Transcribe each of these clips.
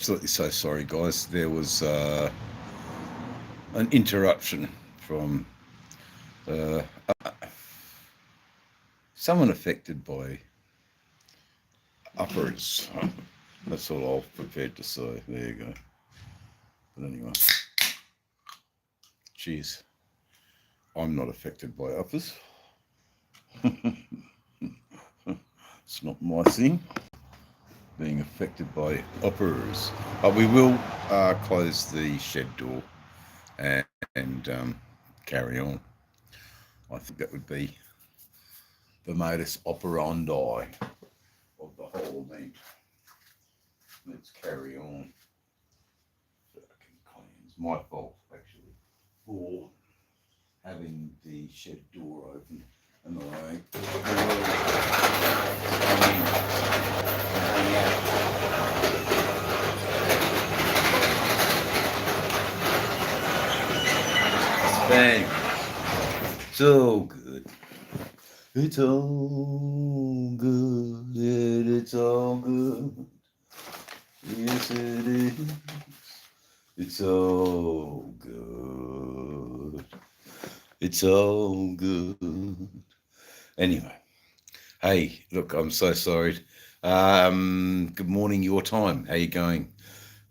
Absolutely so sorry, guys. There was an interruption from uh, someone affected by uppers. That's all I've prepared to say. There you go. But anyway, cheers. I'm not affected by uppers. It's not my thing, being affected by uppers. But we will close the shed door and carry on. I think that would be the modus operandi of the whole meet. Let's carry on. Fucking cleans. My fault, actually, for having the shed door open and the way. Bang. So good. It's all good. Yeah, it's all good. Yes, it is. It's all good. It's all good. Anyway, hey, look, I'm so sorry. Good morning, your time. How you going?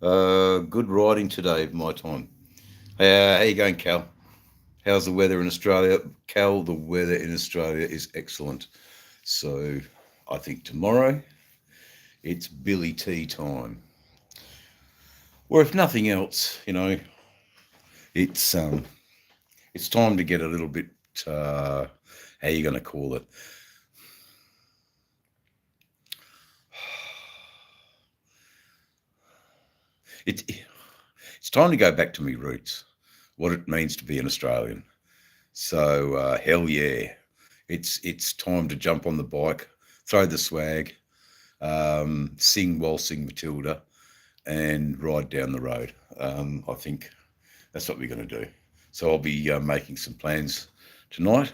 Good riding today, my time. How you going, Cal? How's the weather in Australia? Cal, the weather in Australia is excellent. So I think tomorrow it's Billy T time. Or if nothing else, it's it's time to get a little bit how you going to call it? It it's time to go back to my roots, what it means to be an Australian. So hell yeah, it's time to jump on the bike, throw the swag, sing Waltzing Matilda, and ride down the road. I think that's what we're going to do. So I'll be making some plans tonight,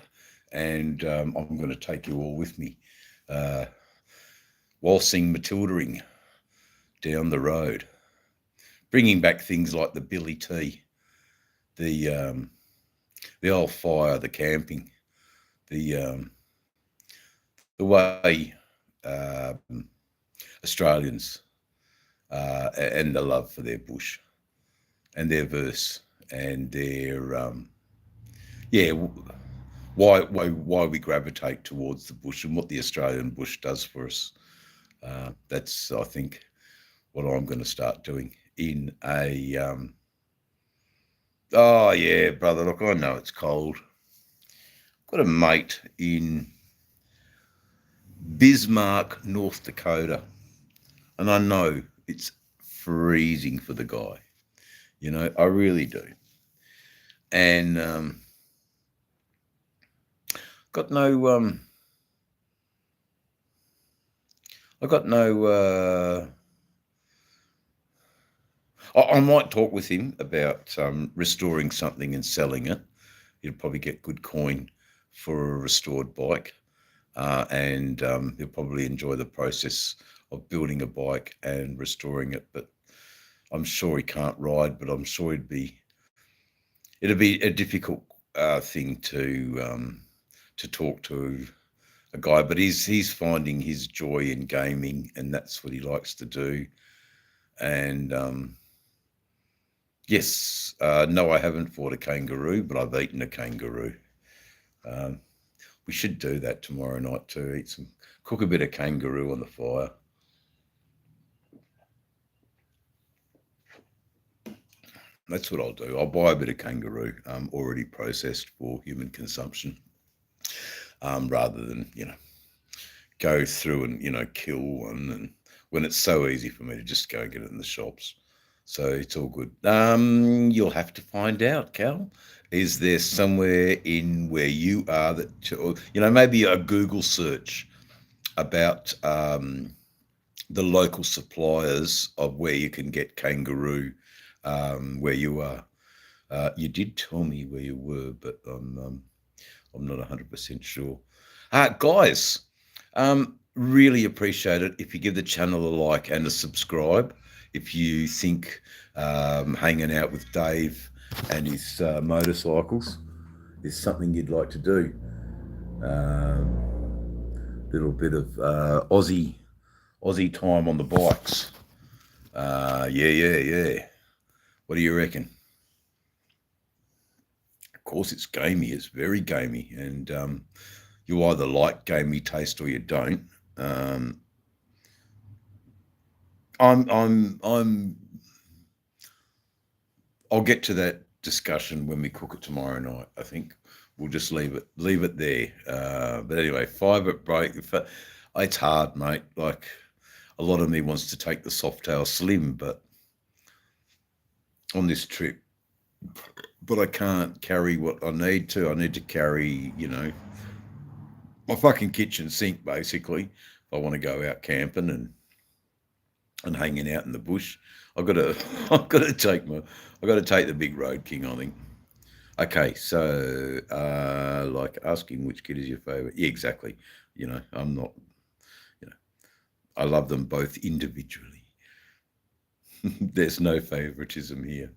and I'm going to take you all with me, uh, waltzing Matildering down the road, bringing back things like the Billy T, the old fire, the camping, the the way Australians and the love for their bush and their verse and their yeah, why we gravitate towards the bush and what the Australian bush does for us. That's, I think, what I'm going to start doing in a. Oh yeah, brother. Look, I know it's cold. Got a mate in Bismarck, North Dakota, and I know it's freezing for the guy. I really do. And got no I got no I might talk with him about restoring something and selling it. He'll probably get good coin for a restored bike, and he'll probably enjoy the process of building a bike and restoring it. But I'm sure he can't ride. But I'm sure it'd be a difficult thing to talk to a guy. But he's finding his joy in gaming, and that's what he likes to do. And yes, no, I haven't fought a kangaroo, but I've eaten a kangaroo. Um, we should do that tomorrow night too. Cook a bit of kangaroo on the fire. That's what I'll do. I'll buy a bit of kangaroo, already processed for human consumption, rather than go through and kill one. And when it's so easy for me to just go and get it in the shops, so it's all good. You'll have to find out, Cal. Is there somewhere in where you are that maybe a Google search about the local suppliers of where you can get kangaroo where you are. You did tell me where you were, but I'm not 100% sure. Guys, really appreciate it if you give the channel a like and a subscribe. if you think hanging out with Dave and his motorcycles is something you'd like to do. Little bit of Aussie time on the bikes. Yeah. What do you reckon? Of course, it's gamey. It's very gamey, and you either like gamey taste or you don't. I'll get to that discussion when we cook it tomorrow night. I think we'll just leave it there. But anyway, 5 at break. It's hard, mate. Like, a lot of me wants to take the Softail Slim, but on this trip, but I can't carry what I need to. I need to carry, my fucking kitchen sink, basically. If I want to go out camping and hanging out in the bush, I've got to take the big Road King, I think. Okay, so like asking which kid is your favourite. Yeah, exactly. I'm not. I love them both individually. There's no favouritism here.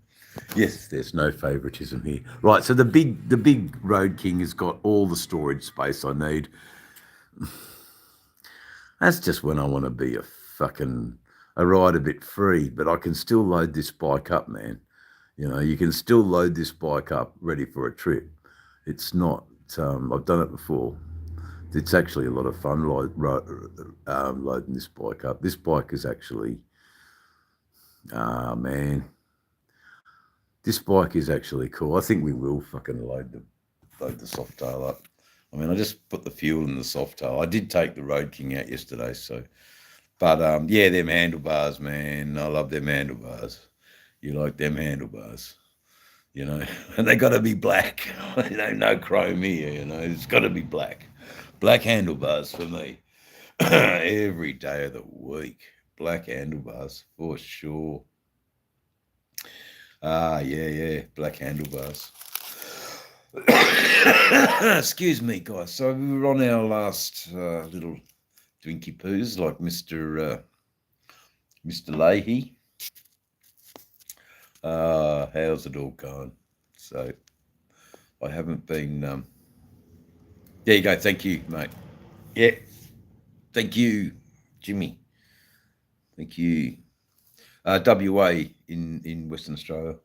Yes, there's no favouritism here. Right, so the big Road King has got all the storage space I need. That's just when I want to be a ride a bit free, but I can still load this bike up, man. You can still load this bike up ready for a trip. It's not, I've done it before. It's actually a lot of fun loading this bike up. This bike is actually, man, this bike is actually cool. I think we will fucking load the Softail up. I mean, I just put the fuel in the Softail. I did take the Road King out yesterday, but yeah, them handlebars, man. I love them handlebars. You like them handlebars, and they got to be black. No chrome here, It's got to be black. Black handlebars for me. Every day of the week. Black handlebars for sure. Yeah. Black handlebars. Excuse me, guys. So we were on our last little Dwinky poos, like Mr. Leahy. How's it all going? So I haven't been. There you go. Thank you, mate. Yeah. Thank you, Jimmy. Thank you. WA in Western Australia.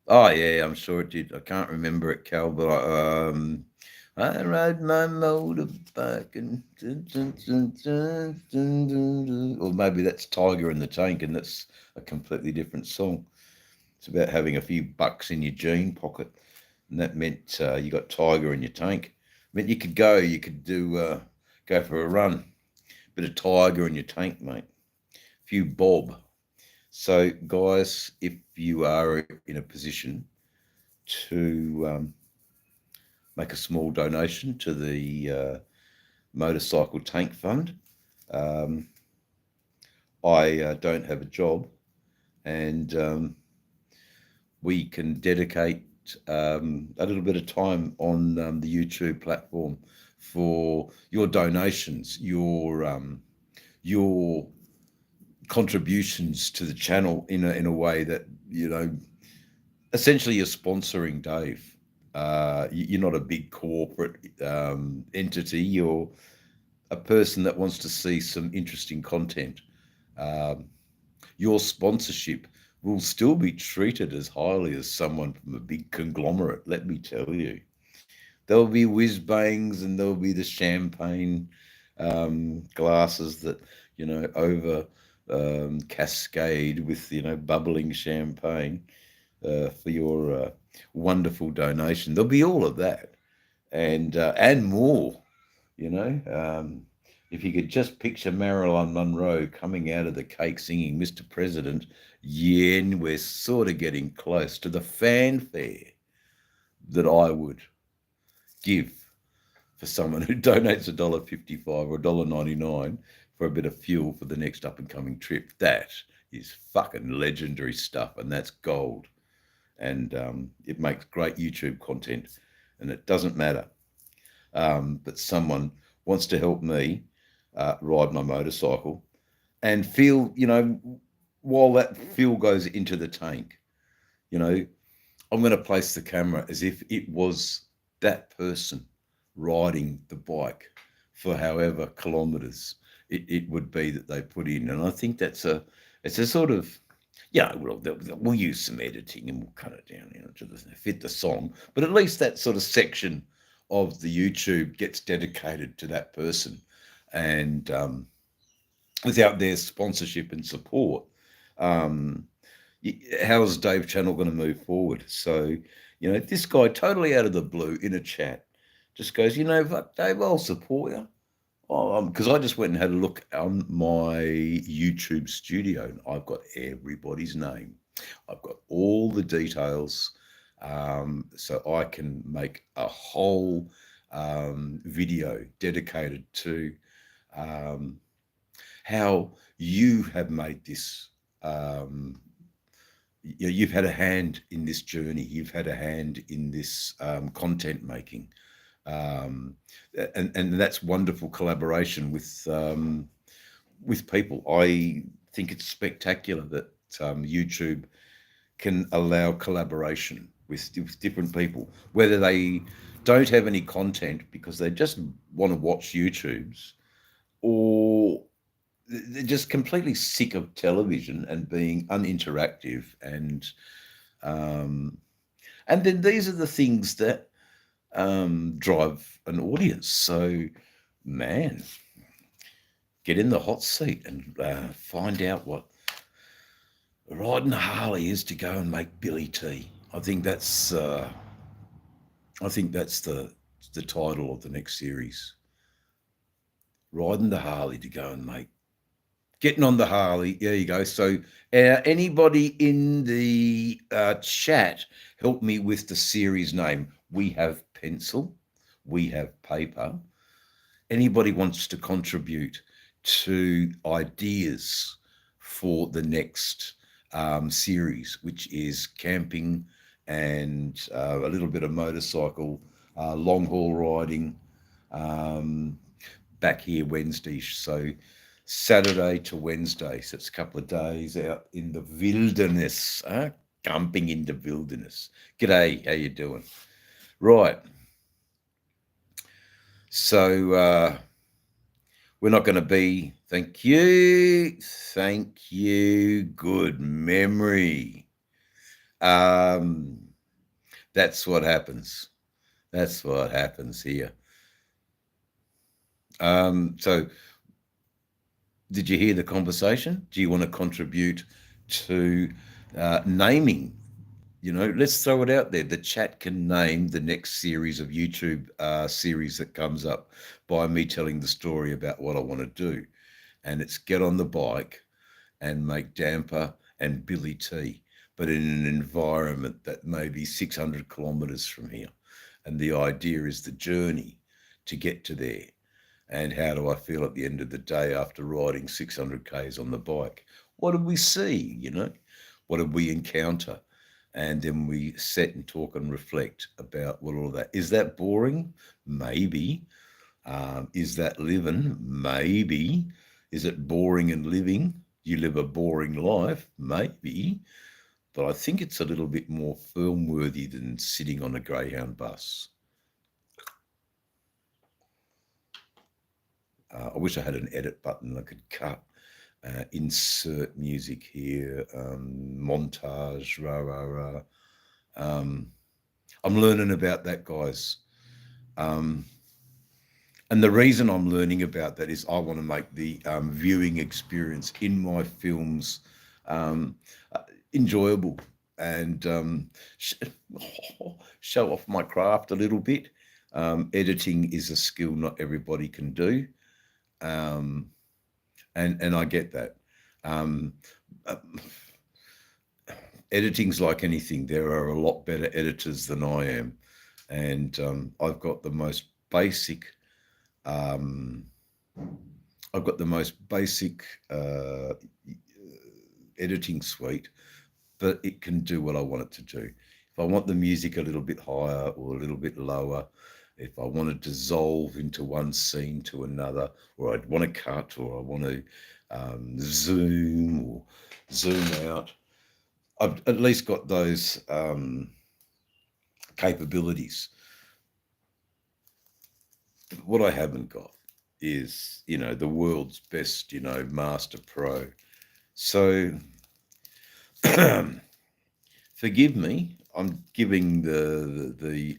Oh yeah, I'm sure it did. I can't remember it, Cal, but I ride my motorbike and or maybe that's Tiger in the Tank, and that's a completely different song. It's about having a few bucks in your jean pocket, and that meant you got Tiger in your tank. It meant you could go for a run. Bit of Tiger in your tank, mate. A few bob. So, guys, if you are in a position to make a small donation to the Motorcycle Tank Fund, I don't have a job, and we can dedicate a little bit of time on the YouTube platform for your donations, your contributions to the channel in a way that essentially you're sponsoring Dave. You're not a big corporate entity. You're a person that wants to see some interesting content. Your sponsorship will still be treated as highly as someone from a big conglomerate, let me tell you. There'll be whiz bangs and there'll be the champagne glasses that over cascade with bubbling champagne for your wonderful donation. There'll be all of that and more. If you could just picture Marilyn Monroe coming out of the cake singing Mr. President, yeah, and we're sort of getting close to the fanfare that I would give for someone who donates $1.55 or $1.99 for a bit of fuel for the next up-and-coming trip. That is fucking legendary stuff, and that's gold. And it makes great YouTube content, and it doesn't matter. but someone wants to help me ride my motorcycle and feel, while that fuel goes into the tank, you know, I'm going to place the camera as if it was that person riding the bike for however kilometers it would be that they put in. And I think it's a sort of, yeah, we'll use some editing and we'll cut it down, to fit the song. But at least that sort of section of the YouTube gets dedicated to that person. And without their sponsorship and support, um, how's Dave Channel going to move forward? So, this guy totally out of the blue in a chat just goes, Dave, I'll support you. Because I just went and had a look on my YouTube studio, and I've got everybody's name. I've got all the details, so I can make a whole video dedicated to how you have made this. You've had a hand in this journey. You've had a hand in this content making. And that's wonderful collaboration with people. I think it's spectacular that YouTube can allow collaboration with different people, whether they don't have any content because they just want to watch YouTubes, or they're just completely sick of television and being uninteractive, and then these are the things that drive an audience. So, man, get in the hot seat and find out what riding a Harley is to go and make Billy T. I think that's the title of the next series. Riding the Harley to go and make. Getting on the Harley. There you go. So anybody in the chat, help me with the series name. We have pencil. We have paper. Anybody wants to contribute to ideas for the next series, which is camping and a little bit of motorcycle, long haul riding, back here Wednesday. So Saturday to Wednesday. So it's a couple of days out in the wilderness, camping in the wilderness. G'day, how you doing? Right. So we're not going to be, thank you, good memory. That's what happens. That's what happens here. So did you hear the conversation? Do you want to contribute to naming? Let's throw it out there. The chat can name the next series of YouTube series that comes up by me telling the story about what I want to do. And it's get on the bike and make Damper and Billy T, but in an environment that may be 600 kilometers from here. And the idea is the journey to get to there. And how do I feel at the end of the day after riding 600 Ks on the bike? What did we see, What did we encounter? And then we sit and talk and reflect about all of that. Is that boring? Maybe. Is that living? Maybe. Is it boring and living? You live a boring life? Maybe. But I think it's a little bit more film-worthy than sitting on a Greyhound bus. I wish I had an edit button I could cut, insert music here, montage, rah, rah, rah. I'm learning about that, guys. And the reason I'm learning about that is I want to make the viewing experience in my films enjoyable and show off my craft a little bit. Editing is a skill not everybody can do. And I get that. Editing's like anything. There are a lot better editors than I am, and I've got the most basic. Editing suite, but it can do what I want it to do. If I want the music a little bit higher or a little bit lower, if I want to dissolve into one scene to another, or I'd want to cut, or I want to zoom or zoom out, I've at least got those capabilities. What I haven't got is, the world's best, master pro. So forgive me. I'm giving the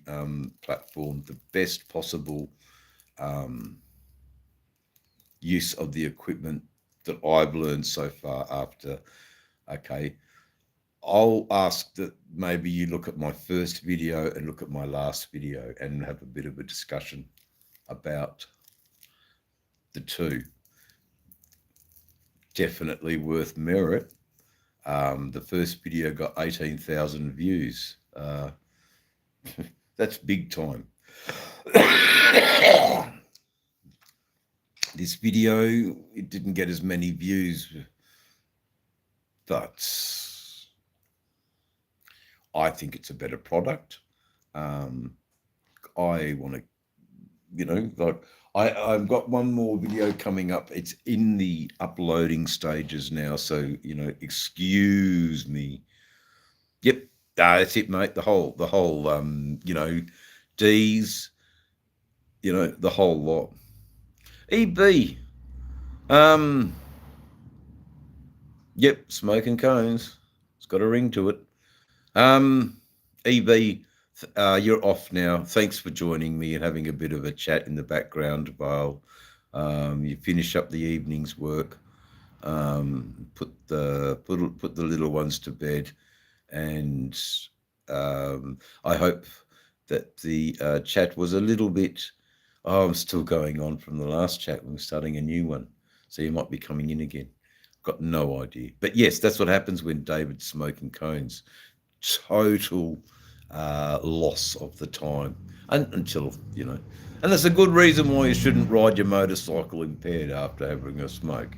platform the best possible use of the equipment that I've learned so far. After, okay, I'll ask that maybe you look at my first video and look at my last video and have a bit of a discussion about the two. Definitely worth merit. The first video got 18,000 views. That's big time. This video, it didn't get as many views, but I think it's a better product. I want to, I've got one more video coming up. It's in the uploading stages now, so excuse me. Yep, that's it, mate. The whole D's, the whole lot. EB, yep, smoking cones. It's got a ring to it. EB, you're off now. Thanks for joining me and having a bit of a chat in the background while you finish up the evening's work. Put the little ones to bed, and I hope that the chat was a little bit. Oh, I'm still going on from the last chat. We're starting a new one, so you might be coming in again. Got no idea, but yes, that's what happens when David's smoking cones. Total loss of the time, until and that's a good reason why you shouldn't ride your motorcycle impaired after having a smoke.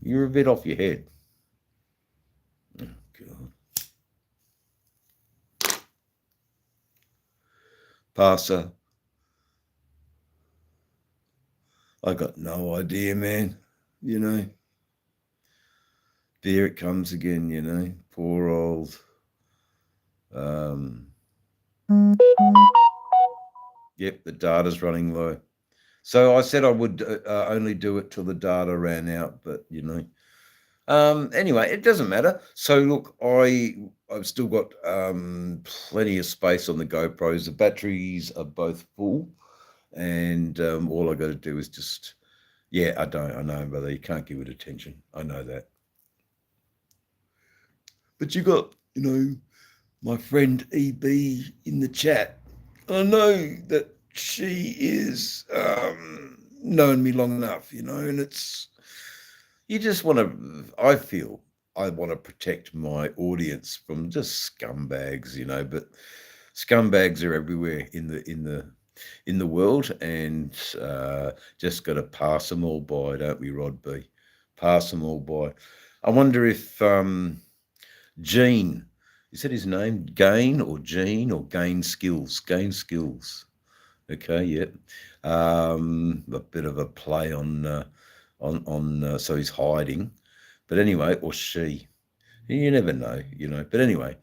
You're a bit off your head. Oh, God. Passer, I got no idea, man. There it comes again. Poor old. Yep, the data's running low. So I said I would only do it till the data ran out, but anyway, it doesn't matter. So look, I've still got plenty of space on the GoPros. The batteries are both full, and all I got to do is just, I know, brother, you can't give it attention. I know that. But you got, my friend EB in the chat. I know that she is known me long enough, and it's, you just want to, I feel I want to protect my audience from just scumbags, but scumbags are everywhere in the world, and just got to pass them all by, don't we, Rod B? Pass them all by. I wonder if Gene, is that his name? Gain or Gene or Gain Skills? Gain Skills. Okay, yeah. A bit of a play on so he's hiding, but anyway, or she. You never know, But anyway,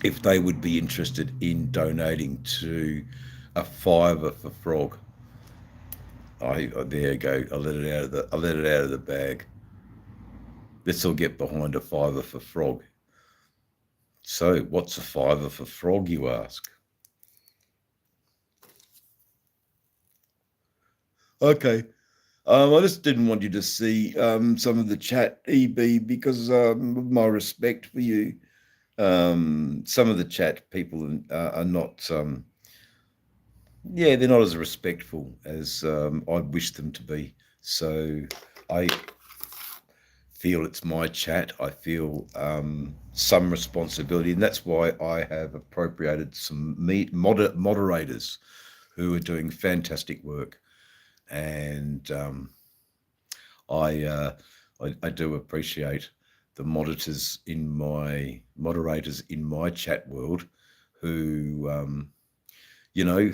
if they would be interested in donating to a $5 for Frog. There you go. I let it out of the bag. Let's all get behind a $5 for Frog. So, what's a $5 for Frog, you ask? Okay. I just didn't want you to see some of the chat, EB, because of my respect for you. Some of the chat people are not, they're not as respectful as I wish them to be. So I feel it's my chat. I feel some responsibility, and that's why I have appropriated some moderators who are doing fantastic work. And I do appreciate the moderators in my chat world who, you know,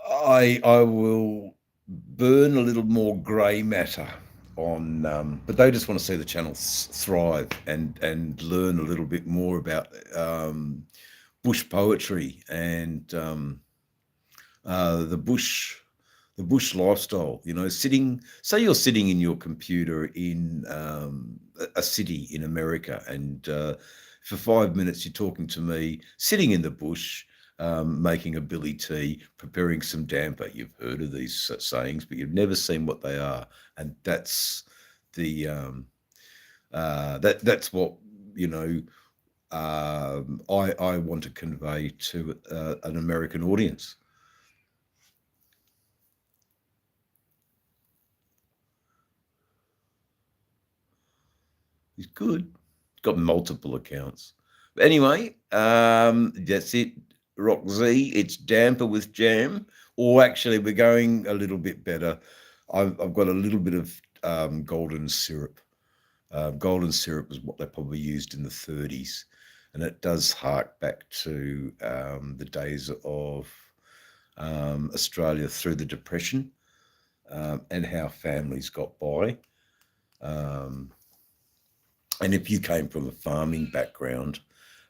I will burn a little more grey matter on, but they just want to see the channel thrive and learn a little bit more about bush poetry and the bush lifestyle. You know, say you're sitting in your computer in a city in America, and for 5 minutes you're talking to me sitting in the bush, making a billy tea, preparing some damper. You've heard of these sayings, but you've never seen what they are, and that's the that's what, you know, I want to convey to an American audience. He's good. Got multiple accounts. But anyway, that's it. Rock Z. It's damper with jam. Or actually, we're going a little bit better. I've got a little bit of golden syrup. Golden syrup was what they probably used in the 30s. And it does hark back to the days of Australia through the Depression, and how families got by. And if you came from a farming background,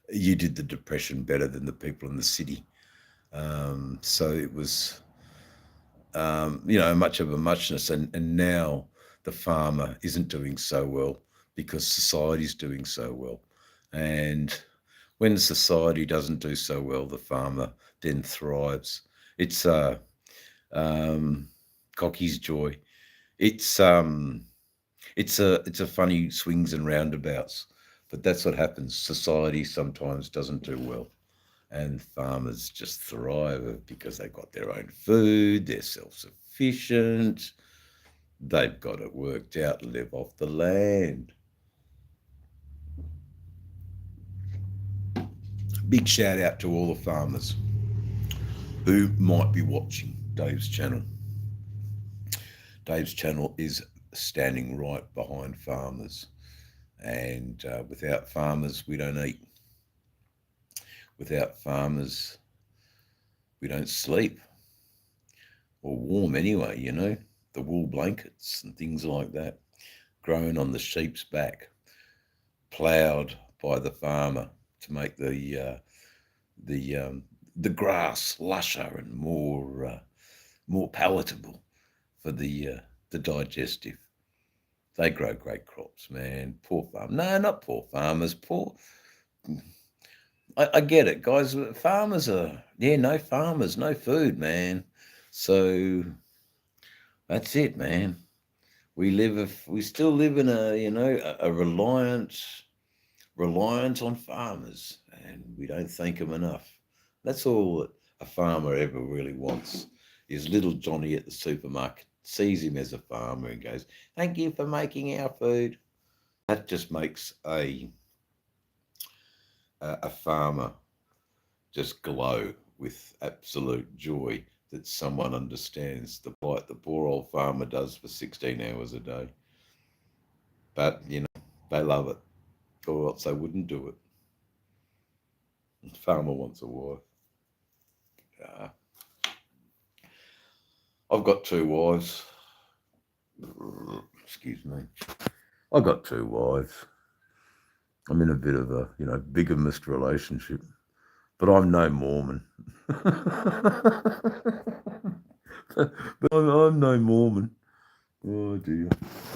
you did the Depression better than the people in the city. So it was, you know, much of a muchness. And now the farmer isn't doing so well because society's doing so well. And when society doesn't do so well, the farmer then thrives. It's Cocky's joy. It's a funny swings and roundabouts, but that's what happens. Society sometimes doesn't do well, and farmers just thrive because they've got their own food, they're self-sufficient, they've got it worked out, live off the land. Big shout out to all the farmers who might be watching Dave's channel. Dave's channel is standing right behind farmers, and without farmers we don't eat. Without farmers we don't sleep, or warm anyway, you know, the wool blankets and things like that, grown on the sheep's back, ploughed by the farmer to make the grass lusher and more palatable for the digestive. They grow great crops, man. Poor farm. No, not poor farmers. Poor. I get it, guys. Farmers are, no farmers, no food, man. So that's it, man. We still live in a reliant on farmers, and we don't thank them enough. That's all that a farmer ever really wants, is little Johnny at the supermarket sees him as a farmer and goes, "Thank you for making our food." That just makes a farmer just glow with absolute joy that someone understands the plight the poor old farmer does for 16 hours a day. But, you know, they love it, or else they wouldn't do it. The farmer wants a wife. I've got 2 wives. Excuse me. I've got 2 wives. I'm in a bit of a, bigamist relationship, but I'm no Mormon. But I'm no Mormon. Oh dear.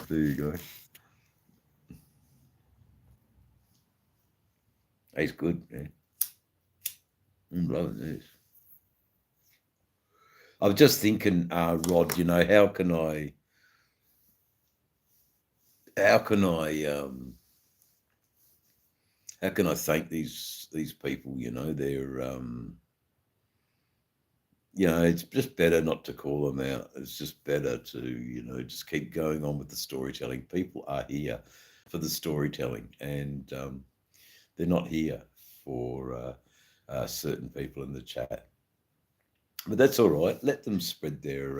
There you go. He's good, man. I'm loving this. I was just thinking, Rod, how can I thank these people? They're it's just better not to call them out. It's just better to just keep going on with the storytelling. People are here for the storytelling, and they're not here for certain people in the chat. But that's all right. Let them spread their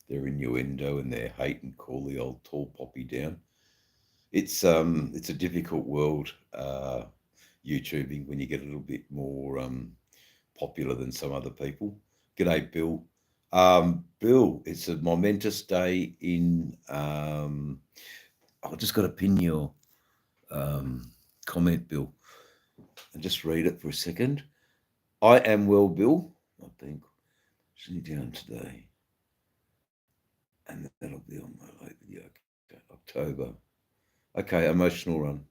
innuendo and their hate and call the old tall poppy down. It's a difficult world. YouTubing when you get a little bit more popular than some other people. G'day, Bill. Bill, it's a momentous day in. I've just got to pin your comment, Bill, and just read it for a second. I am well, Bill. I've been sitting down today, and that'll be on my late video. Okay, October. Okay, emotional run.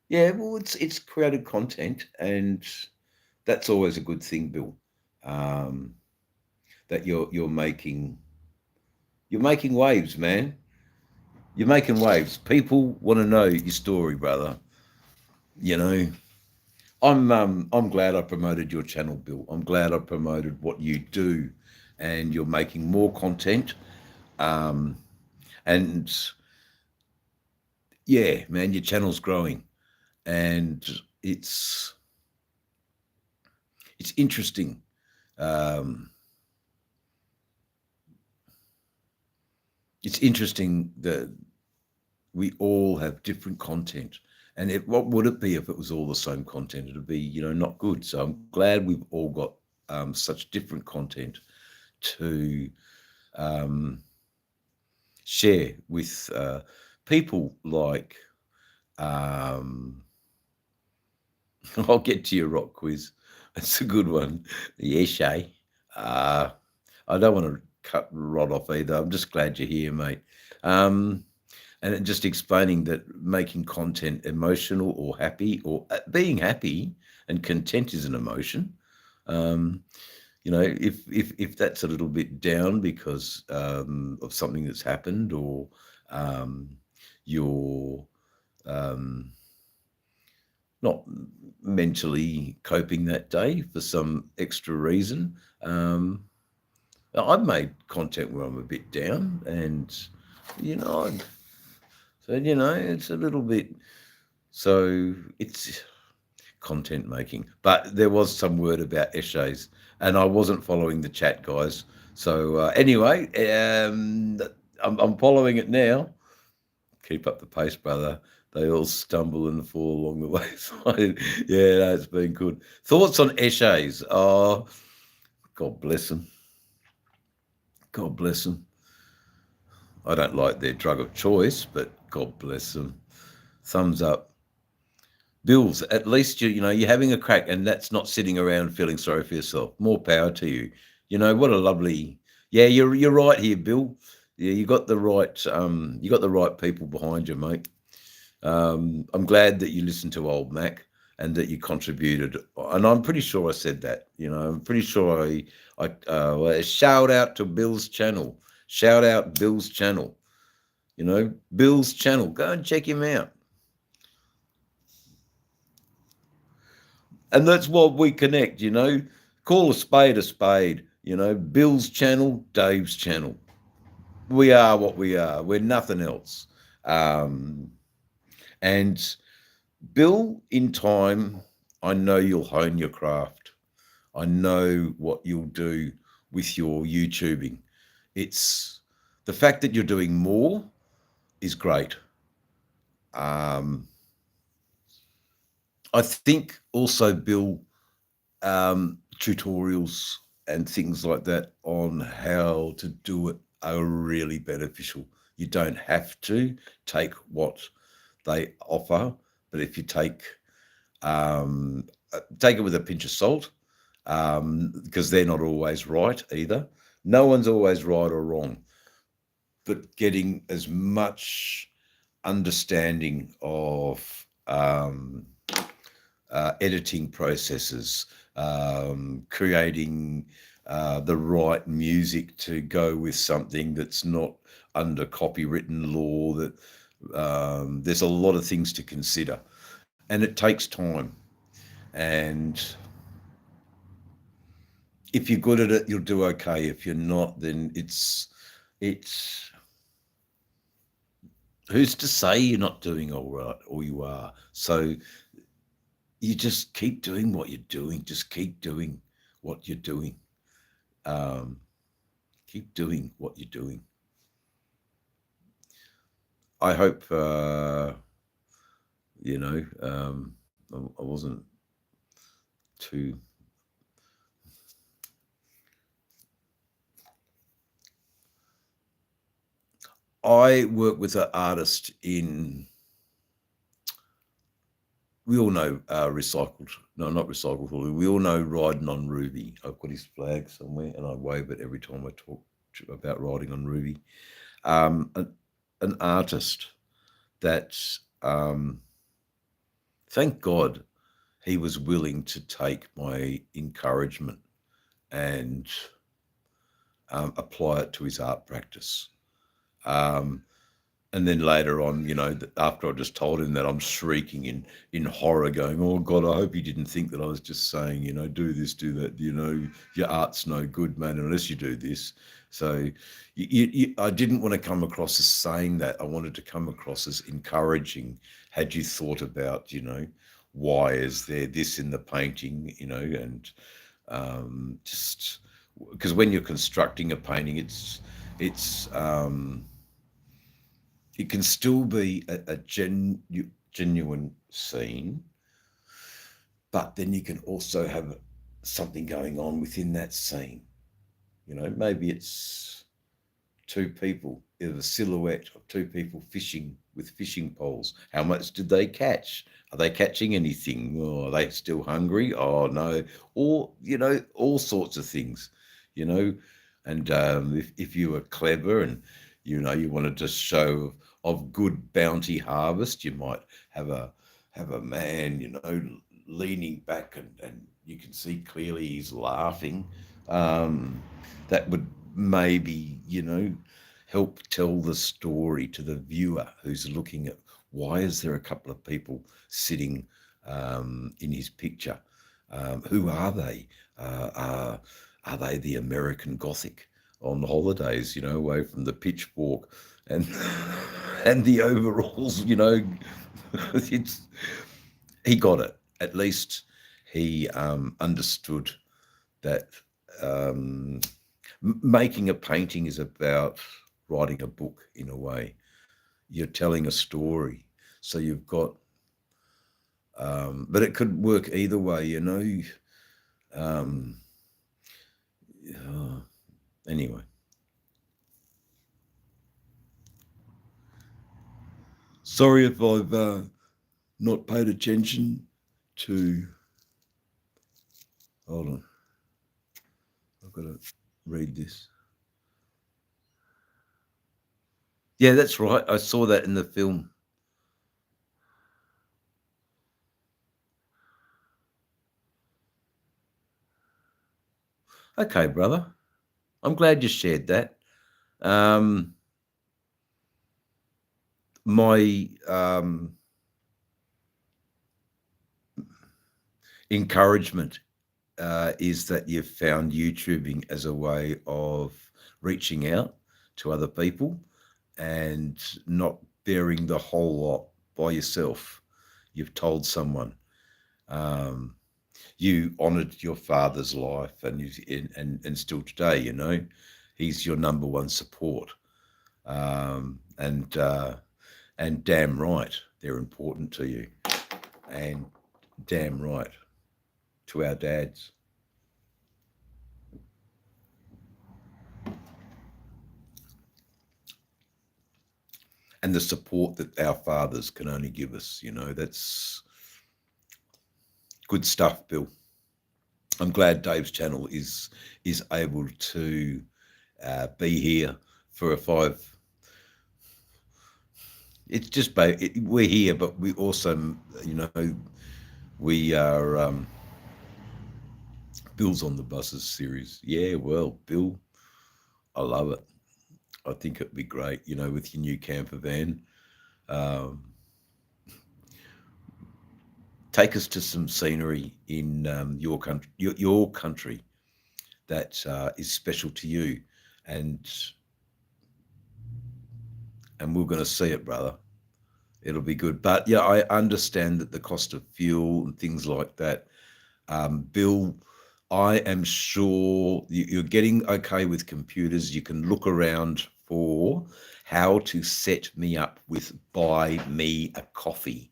Yeah, well, it's created content, and that's always a good thing, Bill. Um, that you're making waves, man. You're making waves. People want to know your story, brother. You know, I'm glad I promoted your channel, Bill. I'm glad I promoted what you do, and you're making more content. And yeah, man, your channel's growing, and it's interesting. It's interesting that we all have different content. And what would it be if it was all the same content? It'd be, not good. So I'm glad we've all got such different content to share with people like, I'll get to your rock quiz. It's a good one. Yeah, Shay. I don't want to cut Rod off either. I'm just glad you're here, mate. And just explaining that making content emotional or happy, or being happy and content is an emotion. If that's a little bit down because of something that's happened, or you're not mentally coping that day for some extra reason. I've made content where I'm a bit down, and it's a little bit. So it's content making, but there was some word about essays, and I wasn't following the chat, guys. So anyway, I'm following it now. Keep up the pace, brother. They all stumble and fall along the way. Yeah, no, it's been good. Thoughts on essays? Oh, God bless them. God bless them. I don't like their drug of choice, but God bless them. Thumbs up. Bills, at least you're having a crack, and that's not sitting around feeling sorry for yourself. More power to you. What a lovely. Yeah, you're right here, Bill. Yeah, you got the right people behind you, mate. I'm glad that you listened to Old Mac and that you contributed. And I'm pretty sure I said that. I'm pretty sure I shout out to Bill's channel. Shout out Bill's channel. Bill's channel. Go and check him out. And that's what we connect, Call a spade a spade, Bill's channel, Dave's channel. We are what we are. We're nothing else. And Bill, in time, I know you'll hone your craft. I know what you'll do with your YouTubing. It's the fact that you're doing more is great. I think also, Bill, tutorials and things like that on how to do it are really beneficial. You don't have to take what they offer, but if you take it with a pinch of salt, because they're not always right either. No one's always right or wrong, but getting as much understanding of editing processes, creating the right music to go with something that's not under copywritten law, that there's a lot of things to consider, and it takes time. And if you're good at it, you'll do okay. If you're not, then it's who's to say you're not doing all right, or you are. So you just keep doing what you're doing. Just keep doing what you're doing. Keep doing what you're doing. I hope you know. I wasn't too. I work with an artist in. We all know recycled. No, not recycled. We all know riding on Ruby. I've got his flag somewhere, and I wave it every time I talk about riding on Ruby. An artist that, thank God, he was willing to take my encouragement and apply it to his art practice. Um, and then later on, after I just told him that, I'm shrieking in horror, going, "Oh God, I hope he didn't think that I was just saying, do this, do that. Your art's no good, man, unless you do this." So, I didn't want to come across as saying that. I wanted to come across as encouraging. Had you thought about, why is there this in the painting, and just because when you're constructing a painting, it's it can still be a genuine scene, but then you can also have something going on within that scene. Maybe it's two people, either a silhouette of two people fishing with fishing poles. How much did they catch? Are they catching anything? Oh, are they still hungry? Oh no. Or, all sorts of things, you know. And if you were clever and, you wanted to show of good bounty harvest, you might have a man, leaning back and you can see clearly he's laughing. That would maybe, help tell the story to the viewer who's looking at why is there a couple of people sitting in his picture? Who are they? Are they the American Gothic on holidays, away from the pitchfork and and the overalls, it's he got it. At least he understood that making a painting is about writing a book in a way. You're telling a story. So you've got, but it could work either way, Um, anyway, sorry if I've not paid attention to. Hold on. I've got to read this. Yeah, that's right. I saw that in the film. Okay, brother. I'm glad you shared that. My encouragement is that you've found YouTubing as a way of reaching out to other people and not bearing the whole lot by yourself. You've told someone. You honoured your father's life, and still today, he's your number one support. And damn right, they're important to you, and damn right to our dads. And the support that our fathers can only give us, that's good stuff, Bill. I'm glad Dave's channel is able to be here for a five. It's just we're here, but we also, we are Bill's on the Buses series. Yeah, well, Bill, I love it. I think it'd be great, with your new camper van. Take us to some scenery in your country, your country that is special to you, and we're going to see it, brother. It'll be good. But yeah, I understand that the cost of fuel and things like that. Bill, I am sure you're getting okay with computers. You can look around for how to set me up with buy me a coffee.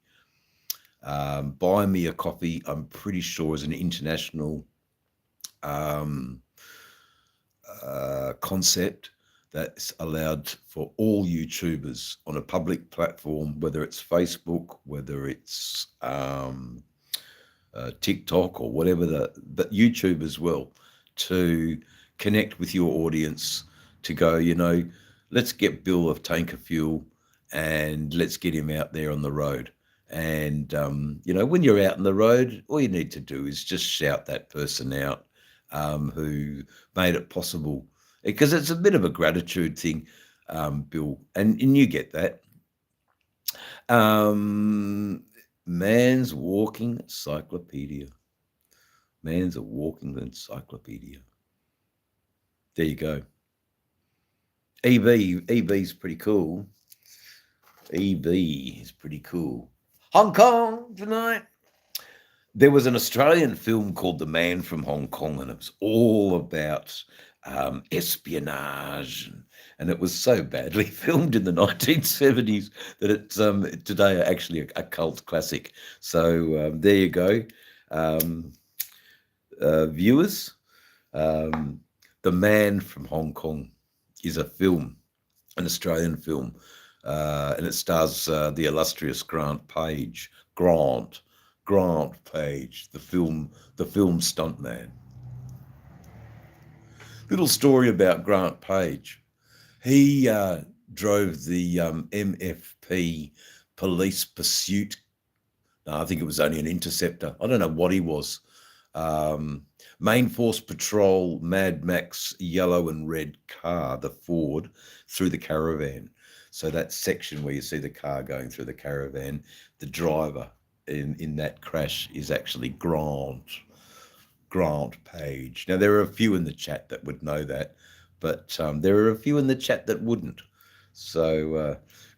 Buy Me a Coffee, I'm pretty sure, is an international concept that's allowed for all YouTubers on a public platform, whether it's Facebook, whether it's TikTok or whatever, but YouTube as well, to connect with your audience, to go, let's get Bill a tank of fuel and let's get him out there on the road. And, when you're out on the road, all you need to do is just shout that person out who made it possible. Because it's a bit of a gratitude thing, Bill, and you get that. Man's walking encyclopedia. Man's a walking encyclopedia. There you go. EB's pretty cool. EB is pretty cool. Hong Kong tonight. There was an Australian film called The Man from Hong Kong, and it was all about espionage, and it was so badly filmed in the 1970s that it's today actually a cult classic. So there you go, viewers. The Man from Hong Kong is a film, an Australian film, and it stars the illustrious Grant Page. Grant Page, the film stuntman. Little story about Grant Page. He drove the MFP police pursuit. No, I think it was only an interceptor. I don't know what he was. Main Force Patrol Mad Max yellow and red car, the Ford, through the caravan. So that section where you see the car going through the caravan, the driver in that crash is actually Grant Page. Now, there are a few in the chat that would know that, but there are a few in the chat that wouldn't. So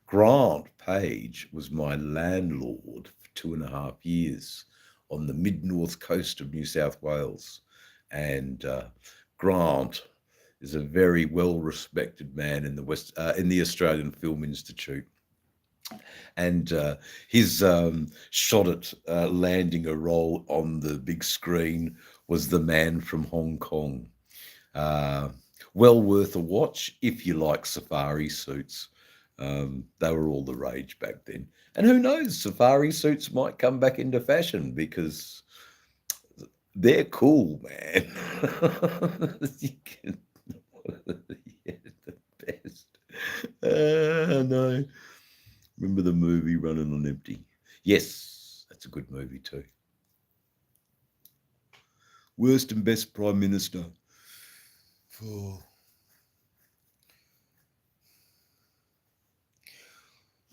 Grant Page was my landlord for 2.5 years on the mid-north coast of New South Wales. And Grant is a very well-respected man in the Australian Film Institute. And his shot at landing a role on the big screen was The Man from Hong Kong. Well worth a watch if you like safari suits. They were all the rage back then. And who knows, safari suits might come back into fashion because they're cool, man. Yeah, the best. No. Remember the movie Running on Empty? Yes, that's a good movie too. Worst and best Prime Minister.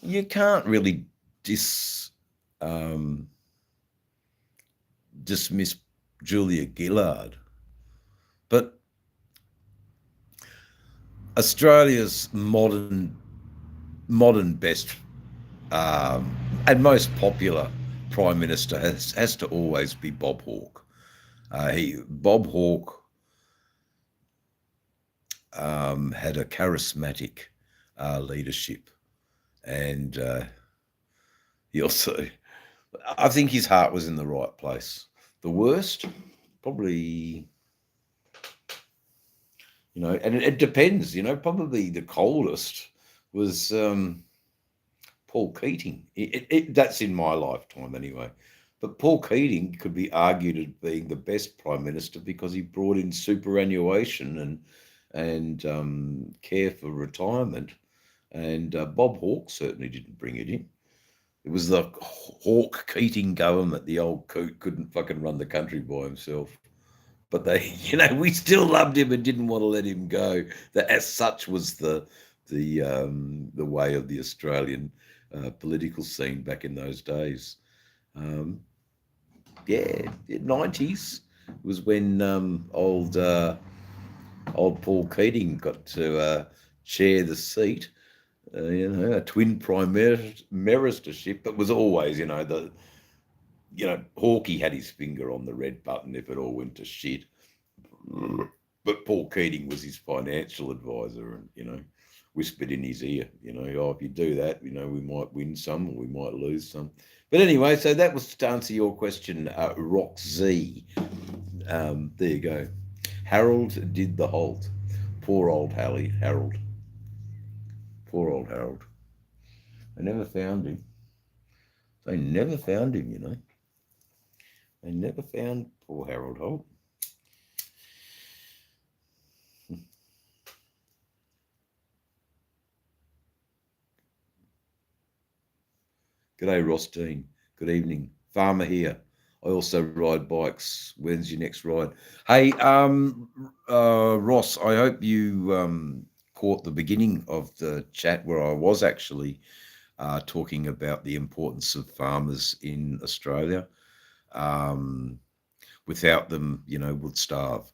You can't really dismiss Julia Gillard, but Australia's modern best and most popular Prime Minister has to always be Bob Hawke. Bob Hawke had a charismatic leadership, and he also, I think his heart was in the right place. The worst, probably, and it depends, probably the coldest was Paul Keating. That's in my lifetime anyway. But Paul Keating could be argued as being the best Prime Minister because he brought in superannuation and care for retirement. And Bob Hawke certainly didn't bring it in. It was the Hawke-Keating government. The old coot couldn't fucking run the country by himself. But they, we still loved him and didn't want to let him go. That, as such, was the way of the Australian political scene back in those days. 90s was when old Paul Keating got to chair the seat. A twin prime ministership, but was always, Hawkey had his finger on the red button if it all went to shit. But Paul Keating was his financial advisor, and whispered in his ear, oh, if you do that, we might win some or we might lose some. But anyway, so that was to answer your question, Rock Z. There you go. Harold did the halt. Poor old Harold. Poor old Harold. They never found him. They never found him. They never found poor Harold Holt. G'day, Ross Dean. Good evening. Farmer here. I also ride bikes. When's your next ride? Hey, Ross, I hope you caught the beginning of the chat where I was actually talking about the importance of farmers in Australia. Without them, would starve.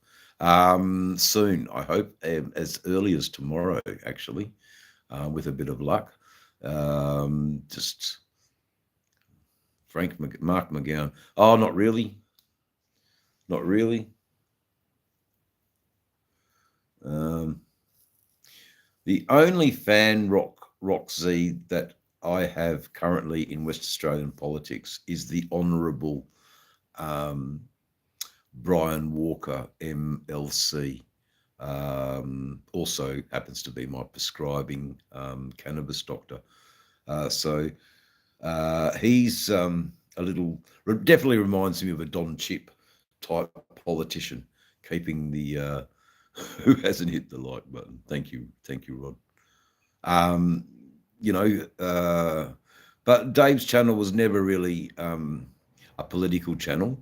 Soon, I hope, as early as tomorrow, actually, with a bit of luck. Just Mark McGowan. Oh, not really. Not really. The only fan rock Z that I have currently in West Australian politics is the Honourable Brian Walker, MLC. Also happens to be my prescribing cannabis doctor. So he's a little, definitely reminds me of a Don Chip type politician, keeping the who hasn't hit the like button. Thank you, Rod. But Dave's channel was never really a political channel.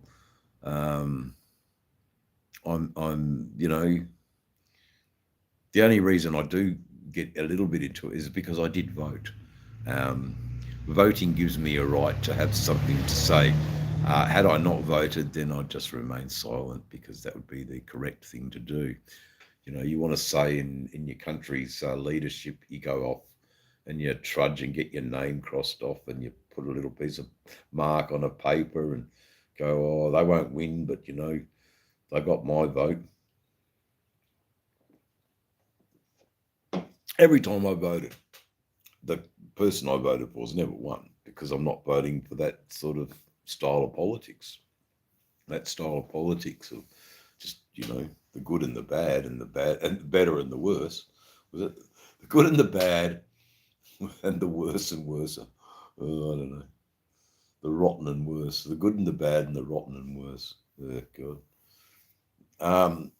I'm the only reason I do get a little bit into it is because I did vote. Voting gives me a right to have something to say. Had I not voted, then I'd just remain silent, because that would be the correct thing to do. You want to say in your country's leadership, you go off and you trudge and get your name crossed off, and you put a little piece of mark on a paper and go, oh, they won't win, but they got my vote. Every time I voted, the person I voted for has never won, because I'm not voting for that sort of style of politics. That style of politics of just, the good and the bad, and the bad and the better and the worse. Was it the good and the bad and the worse and worse? Oh, I don't know. The rotten and worse. The good and the bad and the rotten and worse. Oh, God.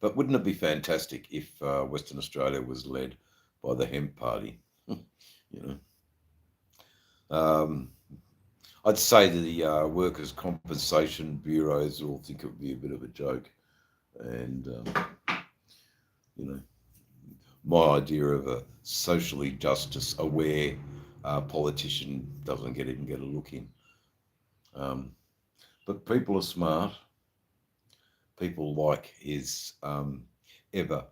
But wouldn't it be fantastic if Western Australia was led by the Hemp Party? I'd say the Workers' Compensation Bureaus all think it would be a bit of a joke. And, my idea of a socially justice-aware politician doesn't even get a look in. But people are smart. People like his ever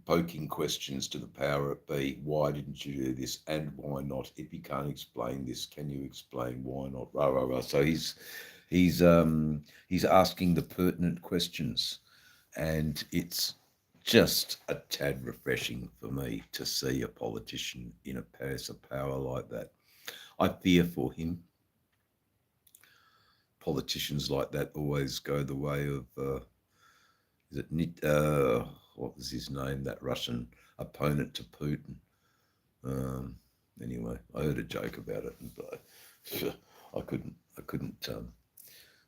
poking questions to the power that be. Why didn't you do this, and why not? If you can't explain this, can you explain why not? Rah, rah, rah. So he's asking the pertinent questions, and it's just a tad refreshing for me to see a politician in a place of power like that. I fear for him. Politicians like that always go the way of what was his name, that Russian opponent to Putin. Anyway, I heard a joke about it, but I couldn't.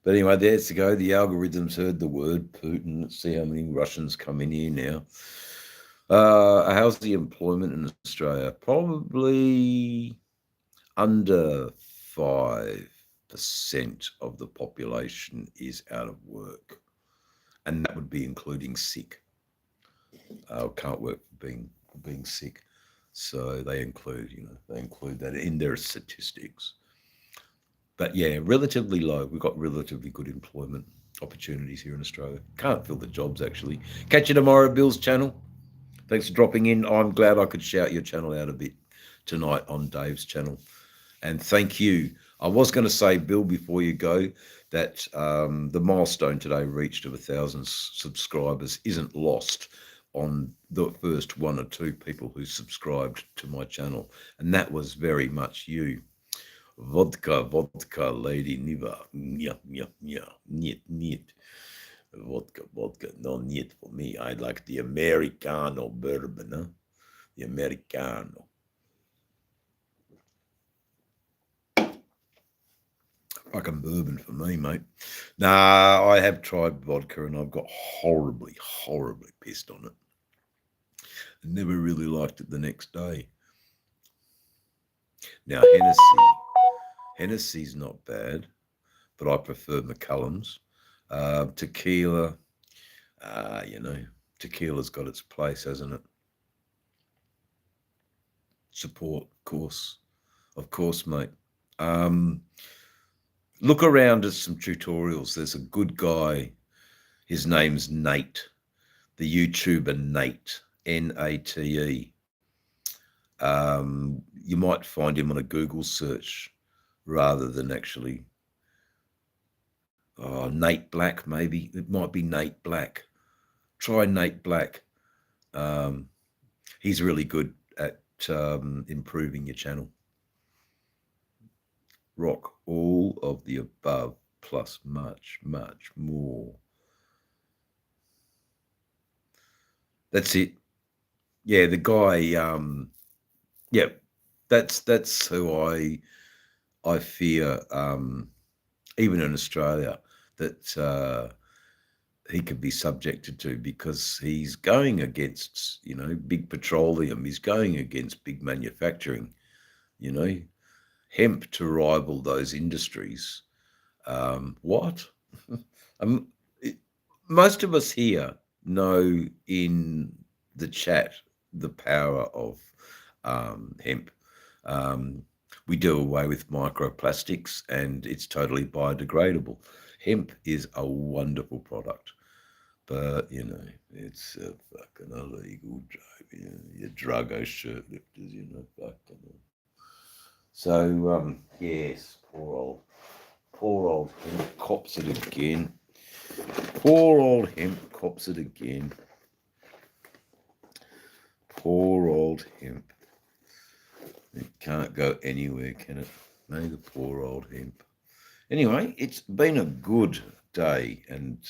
But anyway, there's to go. The algorithms heard the word Putin. Let's see how many Russians come in here now. How's the employment in Australia? Probably under 5% of the population is out of work, and that would be including sick. Can't work for being sick, so they include that in their statistics. But yeah, relatively low. We've got relatively good employment opportunities here in Australia. Can't fill the jobs, actually. Catch you tomorrow, Bill's channel. Thanks for dropping in. I'm glad I could shout your channel out a bit tonight on Dave's channel. And thank you. I was going to say, Bill, before you go, that the milestone today reached of 1,000 subscribers isn't lost on the first one or two people who subscribed to my channel. And that was very much you. Vodka, lady, niva. Yeah, yeah, yeah. Niet. Vodka. No, niet for me. I like the Americano bourbon, huh? The Americano. Fucking bourbon for me, mate. Nah, I have tried vodka and I've got horribly pissed on it. I never really liked it the next day. Now, Hennessy's not bad, but I prefer Macallan's. Tequila, tequila's got its place, hasn't it? Support, of course, mate. Look around at some tutorials. There's a good guy. His name's Nate, the YouTuber Nate, Nate. You might find him on a Google search rather than actually Nate Black, maybe. It might be Nate Black. Try Nate Black. He's really good at improving your channel. Rock all of the above plus much more. That's it. Yeah, the guy, yeah, that's who I fear, even in Australia, that he could be subjected to, because he's going against, big petroleum. He's going against big manufacturing, hemp to rival those industries. What? Most of us here know in the chat the power of hemp. We do away with microplastics and it's totally biodegradable. Hemp is a wonderful product, but it's a fucking illegal drug. You druggo shirt lifters, fucking. So yes, poor old hemp cops it again. Poor old hemp cops it again. Poor old hemp. It can't go anywhere, can it? No, the poor old hemp. Anyway, it's been a good day, and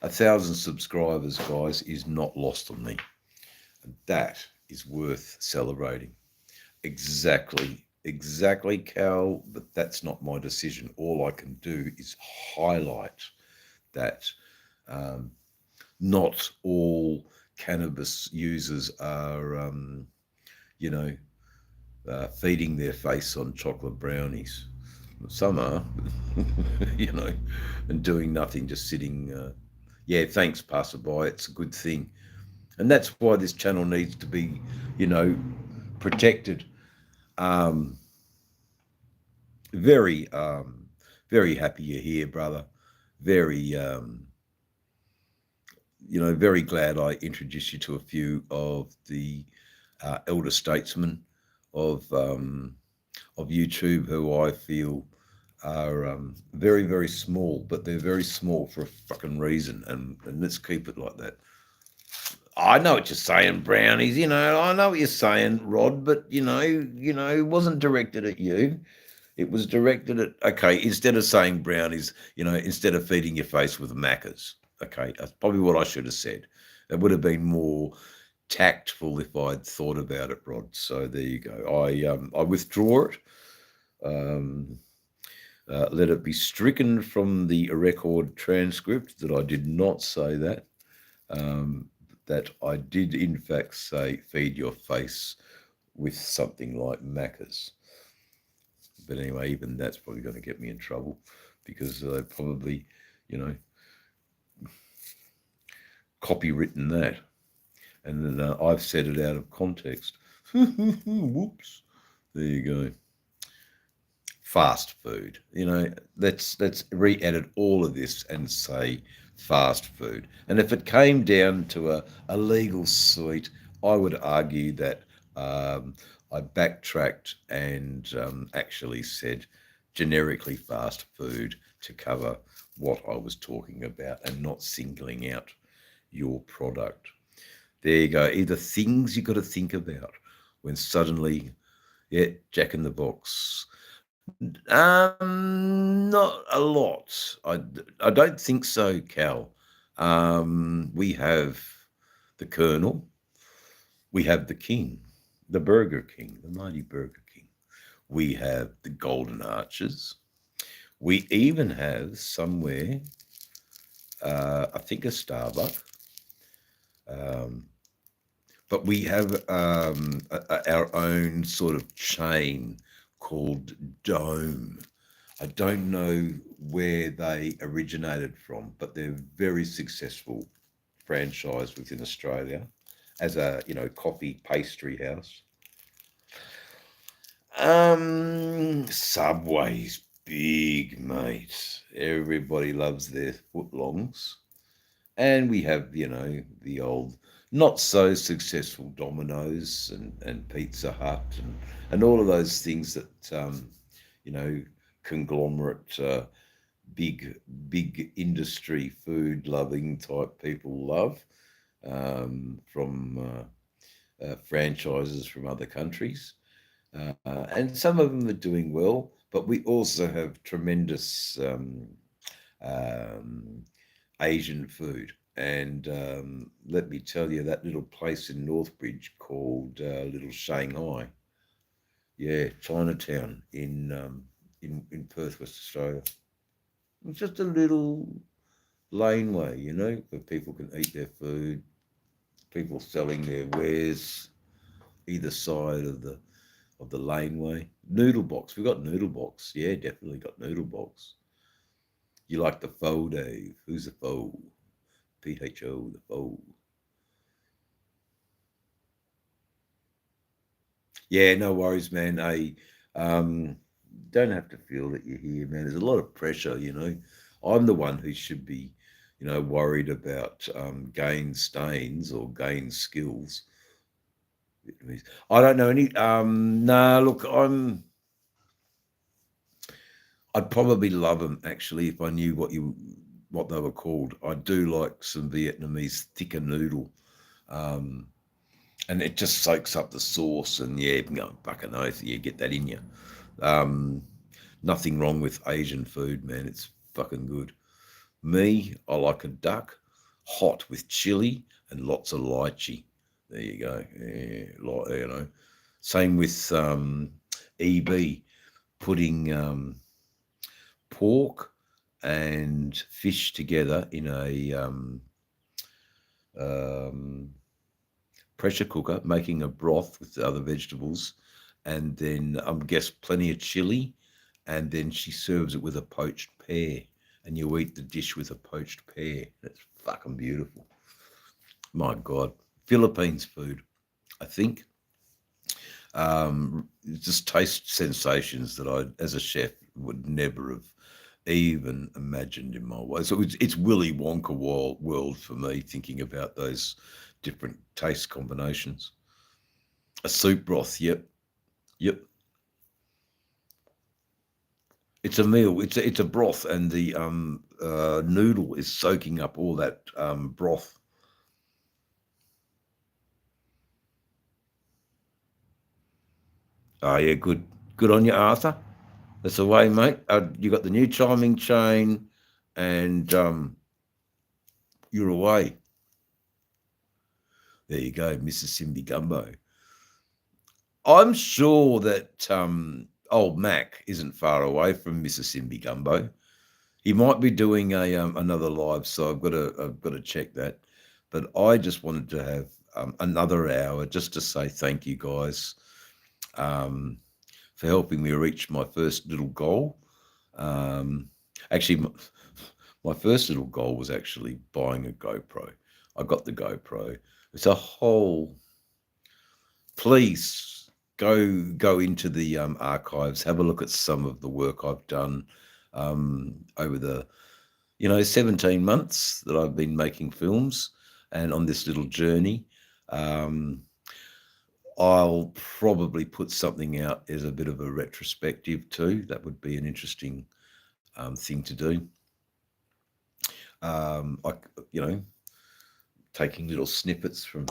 1,000 subscribers, guys, is not lost on me. And that is worth celebrating. Exactly, Cal, but that's not my decision. All I can do is highlight that not all cannabis users are, feeding their face on chocolate brownies. Some are, and doing nothing, just sitting. Yeah, thanks, passerby. It's a good thing. And that's why this channel needs to be, protected. Very happy you're here, brother. Very, very glad I introduced you to a few of the elder statesmen of YouTube, who I feel are very, very small, but they're very small for a fucking reason, and let's keep it like that. I know what you're saying, Brownies. I know what you're saying, Rod, but it wasn't directed at you. It was directed at, okay, instead of saying brownies, instead of feeding your face with Maccas. Okay, that's probably what I should have said. It would have been more tactful if I'd thought about it, Rod. So there you go. I withdraw it. Let it be stricken from the record transcript that I did not say that. That I did in fact say feed your face with something like Maccas. But anyway, even that's probably going to get me in trouble, because they probably, copywritten that. And then I've said it out of context. Whoops. There you go. Fast food. Let's re-edit all of this and say fast food. And if it came down to a legal suite, I would argue that I backtracked and actually said generically fast food to cover what I was talking about and not singling out your product. There you go. Either things you got to think about when suddenly, yeah, Jack in the Box. Not a lot. I don't think so, Cal. We have the Colonel. We have the King, the Burger King, the mighty Burger King. We have the Golden Arches. We even have somewhere, I think, a Starbucks. Um, but we have our own sort of chain called Dome. I don't know where they originated from, but they're very successful franchise within Australia as a coffee pastry house. Subway's big, mate. Everybody loves their footlongs. And we have, the old not so successful Domino's and Pizza Hut and all of those things that you know, conglomerate big industry food loving type people love from franchises from other countries. And some of them are doing well, but we also have tremendous um, Asian food. And let me tell you, that little place in Northbridge called Little Shanghai, yeah, Chinatown in Perth, West Australia. It's just a little laneway, where people can eat their food, people selling their wares either side of the laneway. Noodle box, we got noodle box. Yeah, definitely got noodle box. You like the pho, Dave? Who's the pho? PHO, the pho. Yeah, no worries, man. I don't have to feel that you're here, man. There's a lot of pressure. I'm the one who should be, worried about gain stains or gain skills. I don't know any. Nah, look, I'd probably love them actually if I knew what they were called. I do like some Vietnamese thicker noodle, and it just soaks up the sauce. And yeah, fucking oath, you get that in you. Um, Nothing wrong with Asian food, man. It's fucking good. Me, I like a duck, hot with chili and lots of lychee. There you go. Yeah, Same with EB, putting pork and fish together in a um, pressure cooker, making a broth with the other vegetables, and then guess plenty of chili, and then she serves it with a poached pear, and you eat the dish with a poached pear. It's fucking beautiful. My God, Philippines food, I think. Just taste sensations that I, as a chef, would never have even imagined in my way. So it's Willy Wonka world for me, thinking about those different taste combinations. A soup broth, yep. It's a meal. It's a broth, and the noodle is soaking up all that broth. Oh yeah, good on you, Arthur. That's the way, mate. You got the new timing chain, and you're away. There you go, Mrs. Simbi Gumbo. I'm sure that old Mac isn't far away from Mrs. Simbi Gumbo. He might be doing a another live, so I've got to check that. But I just wanted to have another hour just to say thank you guys um, for helping me reach my first little goal. Um, Actually, my first little goal was actually buying a GoPro. I got the GoPro. It's a whole. Please go into the archives. Have a look at some of the work I've done over the 17 months that I've been making films and on this little journey. Um, I'll probably put something out as a bit of a retrospective too. That would be an interesting thing to do. Like, you know, taking little snippets from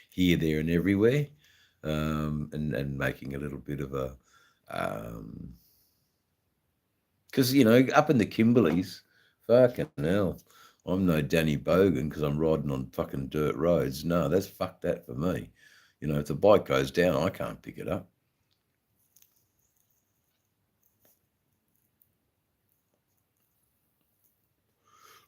here, there, and everywhere, and making a little bit of a, because up in the Kimberleys, fucking hell, I'm no Danny Bogan because I'm riding on fucking dirt roads. No, that's fuck that for me. If the bike goes down, I can't pick it up.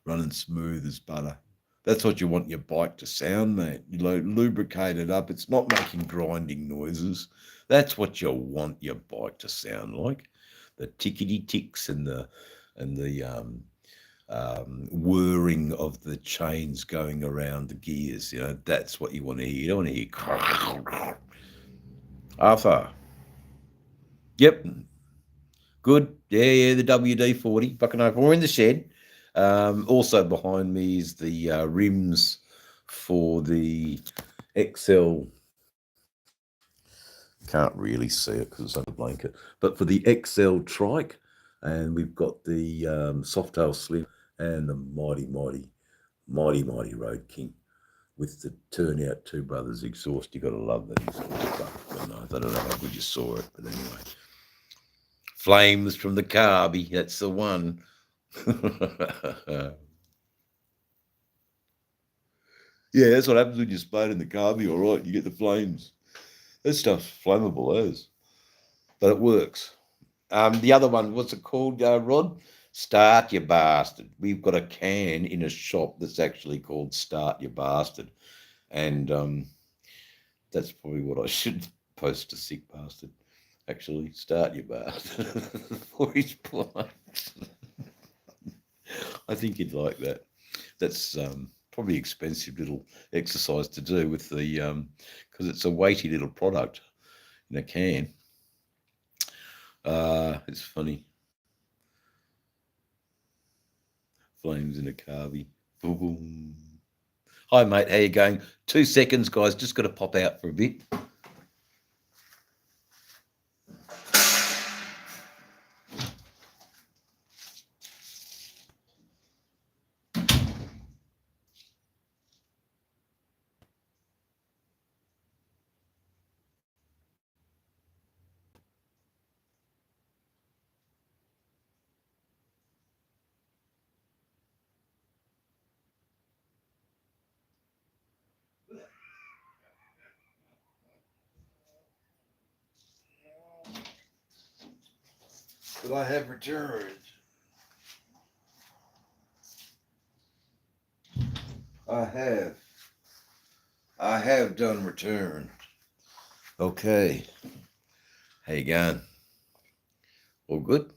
Running smooth as butter. That's what you want your bike to sound, mate. You lubricate it up. It's not making grinding noises. That's what you want your bike to sound like. The tickety ticks and the whirring of the chains going around the gears. That's what you want to hear. You don't want to hear. Arthur. Yep. Good. Yeah. The WD-40. Fucking over. We're in the shed. Also behind me is the rims for the XL. Can't really see it because it's under a blanket, but for the XL trike, and we've got the Softail Slim and the mighty Road King with the Turnout Two Brothers exhaust. You got to love that exhaust. I don't know how good you saw it, but anyway, flames from the carby. That's the one. Yeah, that's what happens when you spade in the carby. All right, you get the flames. That stuff's flammable as, but it works. The other one, what's it called, Rod? Start, you bastard. We've got a can in a shop that's actually called Start, you bastard, and that's probably what I should post to Sick Bastard. Actually, Start, you bastard, for his plugs. I think he'd like that. That's probably expensive little exercise to do with the because it's a weighty little product in a can. It's funny. Flames in a carby. Boom, boom. Hi, mate. How you going? 2 seconds, guys. Just got to pop out for a bit. But I have returned. I have done return. Okay. How you going? All good?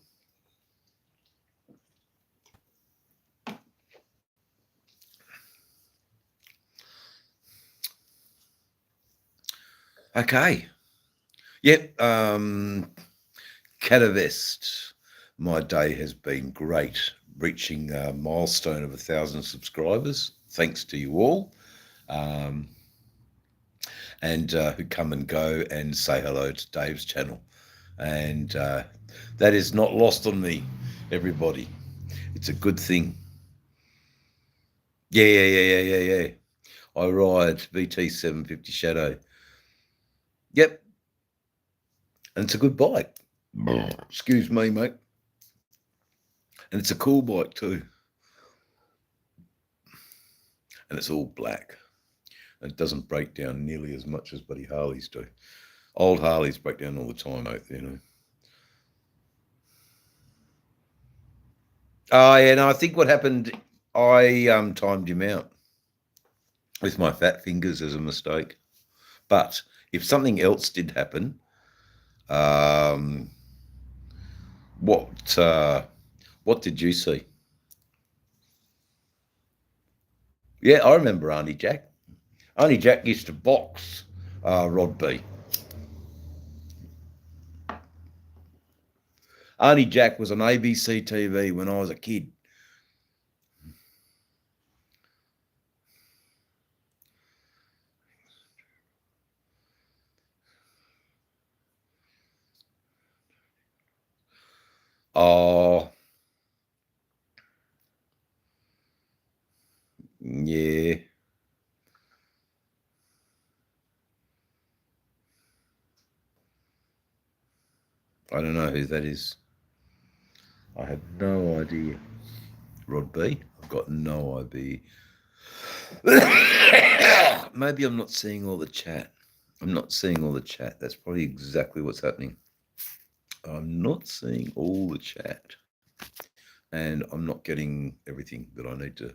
Okay. Yep. Catavest. My day has been great, reaching a milestone of 1,000 subscribers. Thanks to you all. And who come and go and say hello to Dave's channel. And that is not lost on me, everybody. It's a good thing. Yeah. I ride VT 750 Shadow. Yep. And it's a good bike. Excuse me, mate. And it's a cool bike too. And it's all black. And it doesn't break down nearly as much as bloody Harleys do. Old Harleys break down all the time, mate, Oh, yeah, no, I think what happened, I timed him out with my fat fingers as a mistake. But if something else did happen, what did you see? Yeah, I remember Arnie Jack. Arnie Jack used to box Rod B. Arnie Jack was on ABC TV when I was a kid. Oh, yeah. I don't know who that is. I have no idea. Rod B? I've got no idea. Maybe I'm not seeing all the chat. I'm not seeing all the chat. That's probably exactly what's happening. I'm not seeing all the chat. And I'm not getting everything that I need to.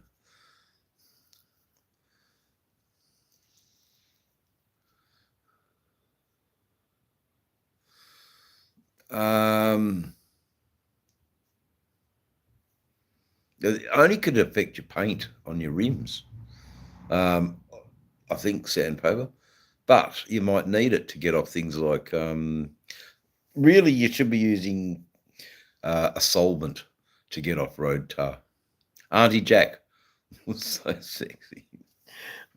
It only could affect your paint on your rims. I think sandpaper, but you might need it to get off things like. Really, you should be using a solvent to get off road tar. Auntie Jack was so sexy.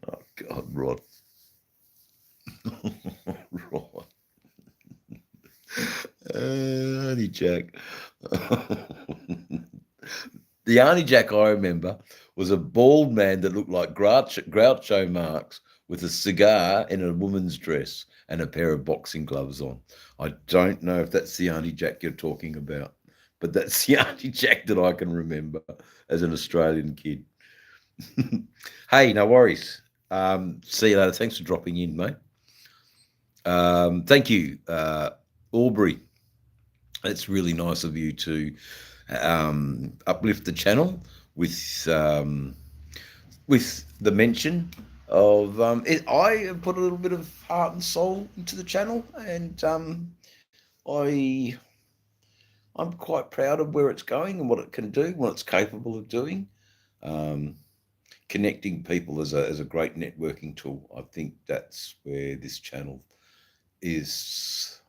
Oh God, Rod. Rod. Auntie Jack. The Auntie Jack I remember was a bald man that looked like Groucho Marx with a cigar in a woman's dress and a pair of boxing gloves on. I don't know if that's the Auntie Jack you're talking about, but that's the Auntie Jack that I can remember as an Australian kid. Hey, no worries. See you later. Thanks for dropping in, mate. Thank you, Aubrey. It's really nice of you to uplift the channel with the mention of I put a little bit of heart and soul into the channel, and I'm quite proud of where it's going and what it can do, what it's capable of doing. Connecting people is a great networking tool. I think that's where this channel is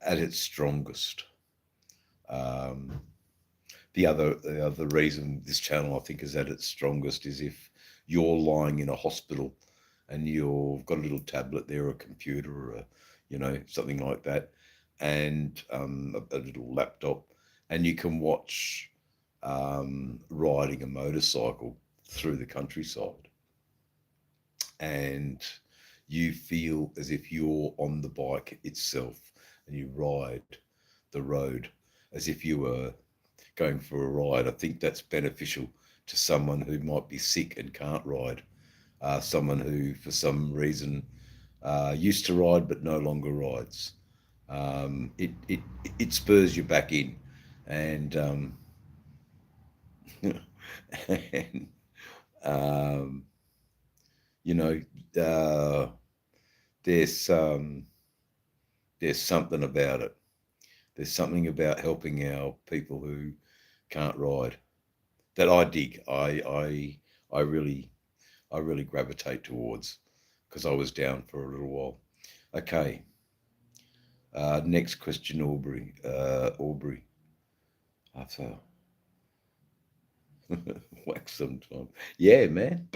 at its strongest. The other reason this channel I think is at its strongest is if you're lying in a hospital and you've got a little tablet there, or a computer, or something like that, and a little laptop, and you can watch riding a motorcycle through the countryside, and you feel as if you're on the bike itself, and you ride the road as if you were going for a ride. I think that's beneficial to someone who might be sick and can't ride, someone who for some reason used to ride but no longer rides. It spurs you back in, and and you know there's something about it. There's something about helping our people who can't ride that I dig. I really gravitate towards, because I was down for a little while. Okay. Next question, Aubrey. Aubrey. After wax sometime. Yeah, man.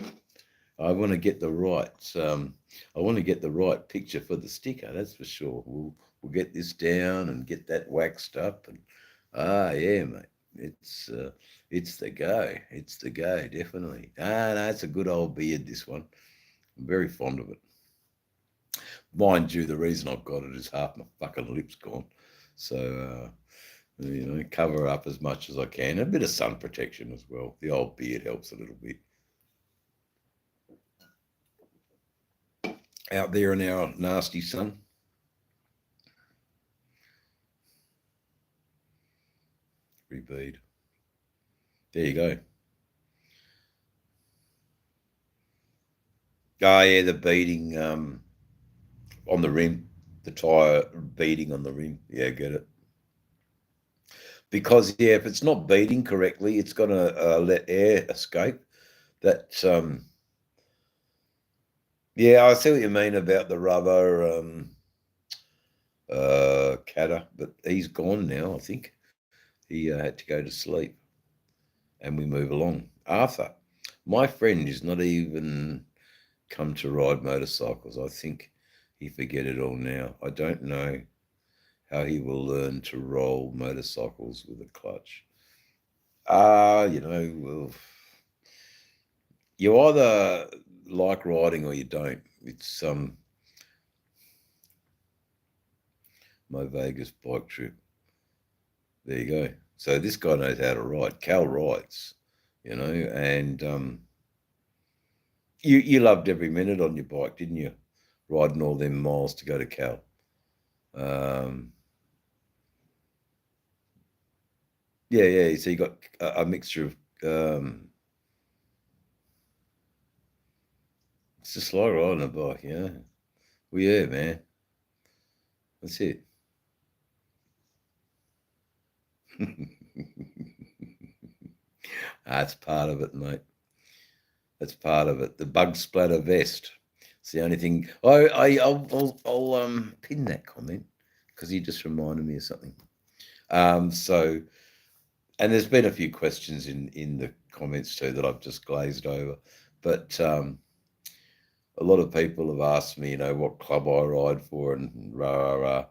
I want to get the right. I want to get the right picture for the sticker. That's for sure. We'll get this down and get that waxed up, and yeah, mate. It's the go. It's the go, definitely. No, it's a good old beard, this one. I'm very fond of it. Mind you, the reason I've got it is half my fucking lips gone. So, cover up as much as I can. A bit of sun protection as well. The old beard helps a little bit. Out there in our nasty sun. Rebead. There you go. Oh, yeah, the beading on the rim. The tyre beading on the rim. Yeah, get it. Because, yeah, if it's not beading correctly, it's going to let air escape. That, yeah, I see what you mean about the rubber catter, but he's gone now, I think. He had to go to sleep, and we move along. Arthur, my friend, is not even come to ride motorcycles. I think he forget it all now. I don't know how he will learn to roll motorcycles with a clutch. Well, you either like riding or you don't. It's my Vegas bike trip. There you go. So this guy knows how to ride. Cal rides, and you loved every minute on your bike, didn't you? Riding all them miles to go to Cal. Um, yeah, yeah. So you got a mixture of. It's just like riding a bike, yeah. Well, yeah, man. That's it. That's part of it, mate. That's part of it. The bug splatter vest. It's the only thing. I'll pin that comment because you just reminded me of something. So, and there's been a few questions in the comments too that I've just glazed over, but a lot of people have asked me, what club I ride for and rah rah rah,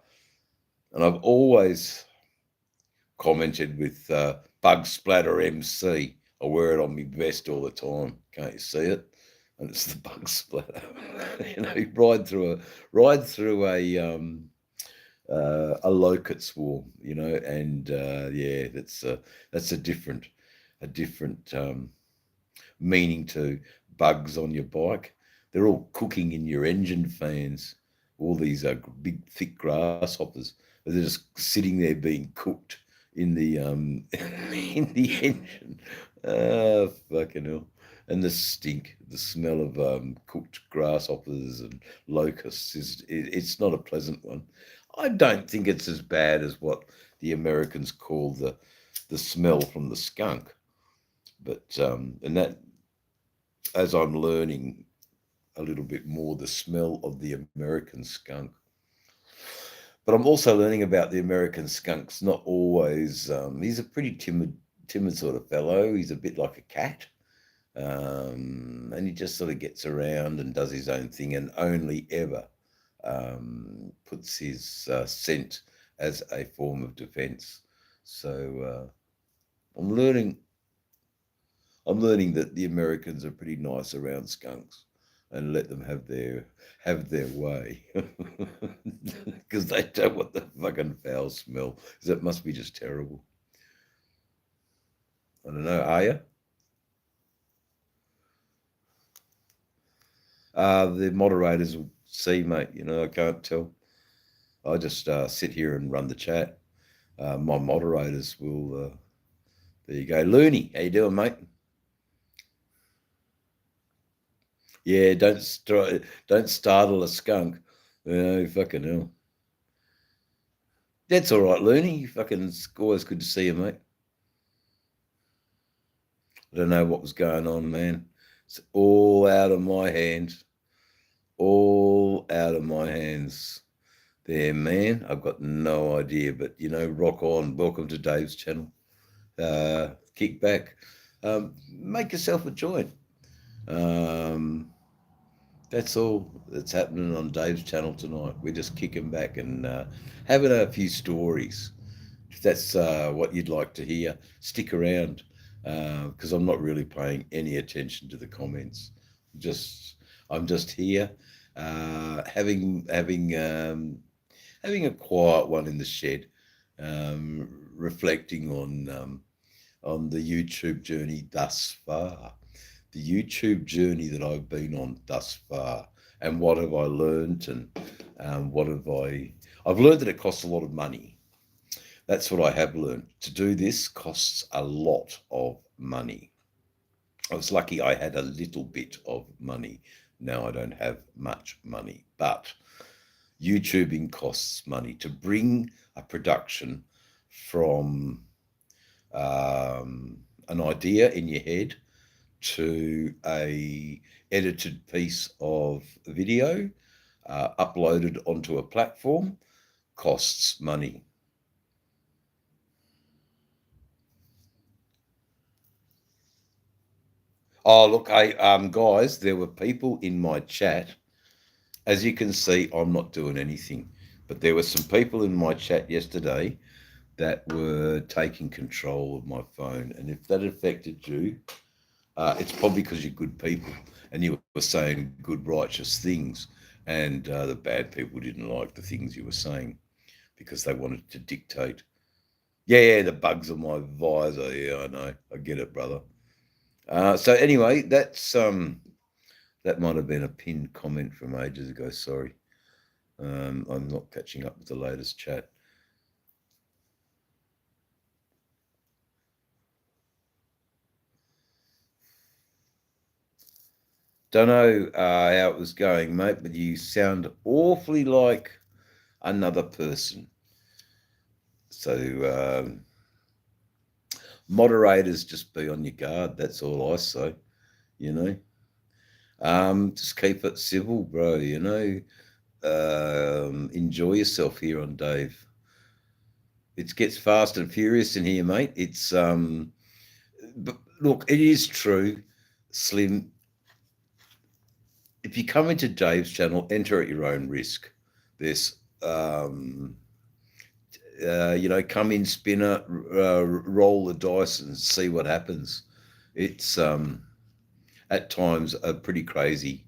and I've always commented with bug splatter MC. I wear it on my vest all the time. Can't you see it? And it's the bug splatter. You ride through a locust swarm, and yeah, that's a different meaning to bugs on your bike. They're all cooking in your engine fans. All these big thick grasshoppers. They're just sitting there being cooked in the in the engine. Fucking hell. And the stink, the smell of cooked grasshoppers and locusts it's not a pleasant one. I don't think it's as bad as what the Americans call the smell from the skunk. But and that as I'm learning a little bit more the smell of the American skunk. But I'm also learning about the American skunks. Not always. He's a pretty timid sort of fellow. He's a bit like a cat, and he just sort of gets around and does his own thing, and only ever puts his scent as a form of defense. So I'm learning. I'm learning that the Americans are pretty nice around skunks and let them have their way because they don't want the fucking foul smell. 'Cause it must be just terrible. I don't know. Are you? The moderators will see, mate. I can't tell. I just sit here and run the chat. My moderators will. There you go, Looney. How you doing, mate? Yeah, don't startle a skunk. Fucking hell. That's all right, Looney. Fucking always good to see you, mate. I don't know what was going on, man. It's all out of my hands. All out of my hands. There, man. I've got no idea, but rock on. Welcome to Dave's channel. Kick back. Make yourself a joint. Um, That's all that's happening on Dave's channel tonight. We're just kicking back and having a few stories. If that's what you'd like to hear, stick around because I'm not really paying any attention to the comments. Just I'm just here having a quiet one in the shed, reflecting on the YouTube journey thus far, the YouTube journey that I've been on thus far, and what have I learned, and what have I've learned that it costs a lot of money. That's what I have learned. To do this costs a lot of money. I was lucky I had a little bit of money. Now I don't have much money, but YouTubing costs money to bring a production from an idea in your head to a edited piece of video uploaded onto a platform costs money. Oh, look, guys, there were people in my chat. As you can see, I'm not doing anything. But there were some people in my chat yesterday that were taking control of my phone, and if that affected you, it's probably because you're good people and you were saying good, righteous things, and the bad people didn't like the things you were saying because they wanted to dictate. Yeah, yeah, the bugs on my visor. Yeah, I know. I get it, brother. So anyway, that might have been a pinned comment from ages ago. Sorry, I'm not catching up with the latest chat. Don't know how it was going, mate, but you sound awfully like another person. So moderators, just be on your guard. That's all I say. You know, just keep it civil, bro. You know, enjoy yourself here on Dave. It gets fast and furious in here, mate. But look, it is true, Slim. If you come into Dave's channel, enter at your own risk. There's, come in, spinner, roll the dice, and see what happens. It's at times a pretty crazy,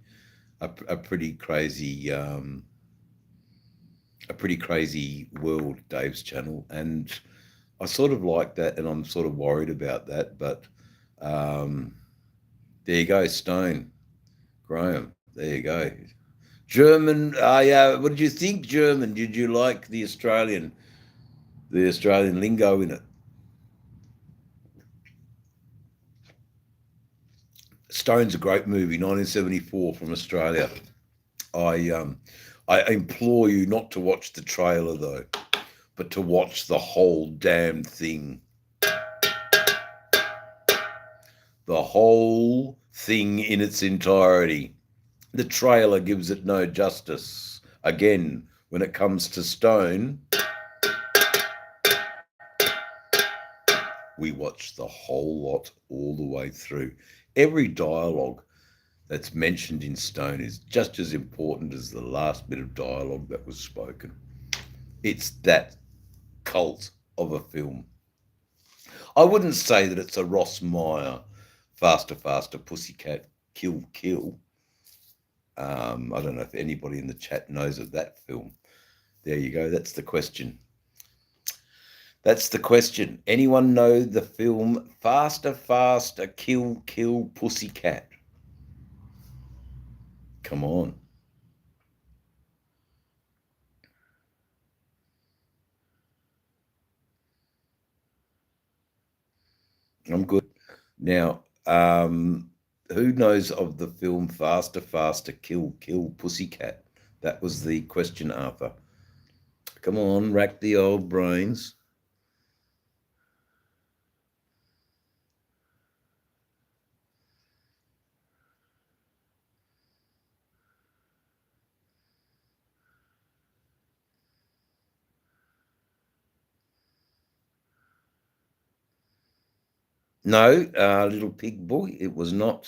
a pretty crazy, a pretty crazy world. Dave's channel, and I sort of like that, and I'm sort of worried about that. But um, there you go, Stone Graham. There you go. German. Yeah. What did you think, German? Did you like the Australian lingo in it? Stone's a great movie, 1974 from Australia. I implore you not to watch the trailer though, but to watch the whole damn thing. The whole thing in its entirety. The trailer gives it no justice. Again, when it comes to Stone, we watch the whole lot all the way through. Every dialogue that's mentioned in Stone is just as important as the last bit of dialogue that was spoken. It's that cult of a film. I wouldn't say that it's a Ross Meyer, Faster, Faster, Pussycat, Kill, Kill. I don't know if anybody in the chat knows of that film. There you go. That's the question. That's the question. Anyone know the film Faster, Faster, Kill, Kill, Pussycat? Come on. I'm good. Now, who knows of the film Faster, Faster, Kill, Kill, Pussycat? That was the question, Arthur. Come on, rack the old brains. No, Little Pig Boy. It was not.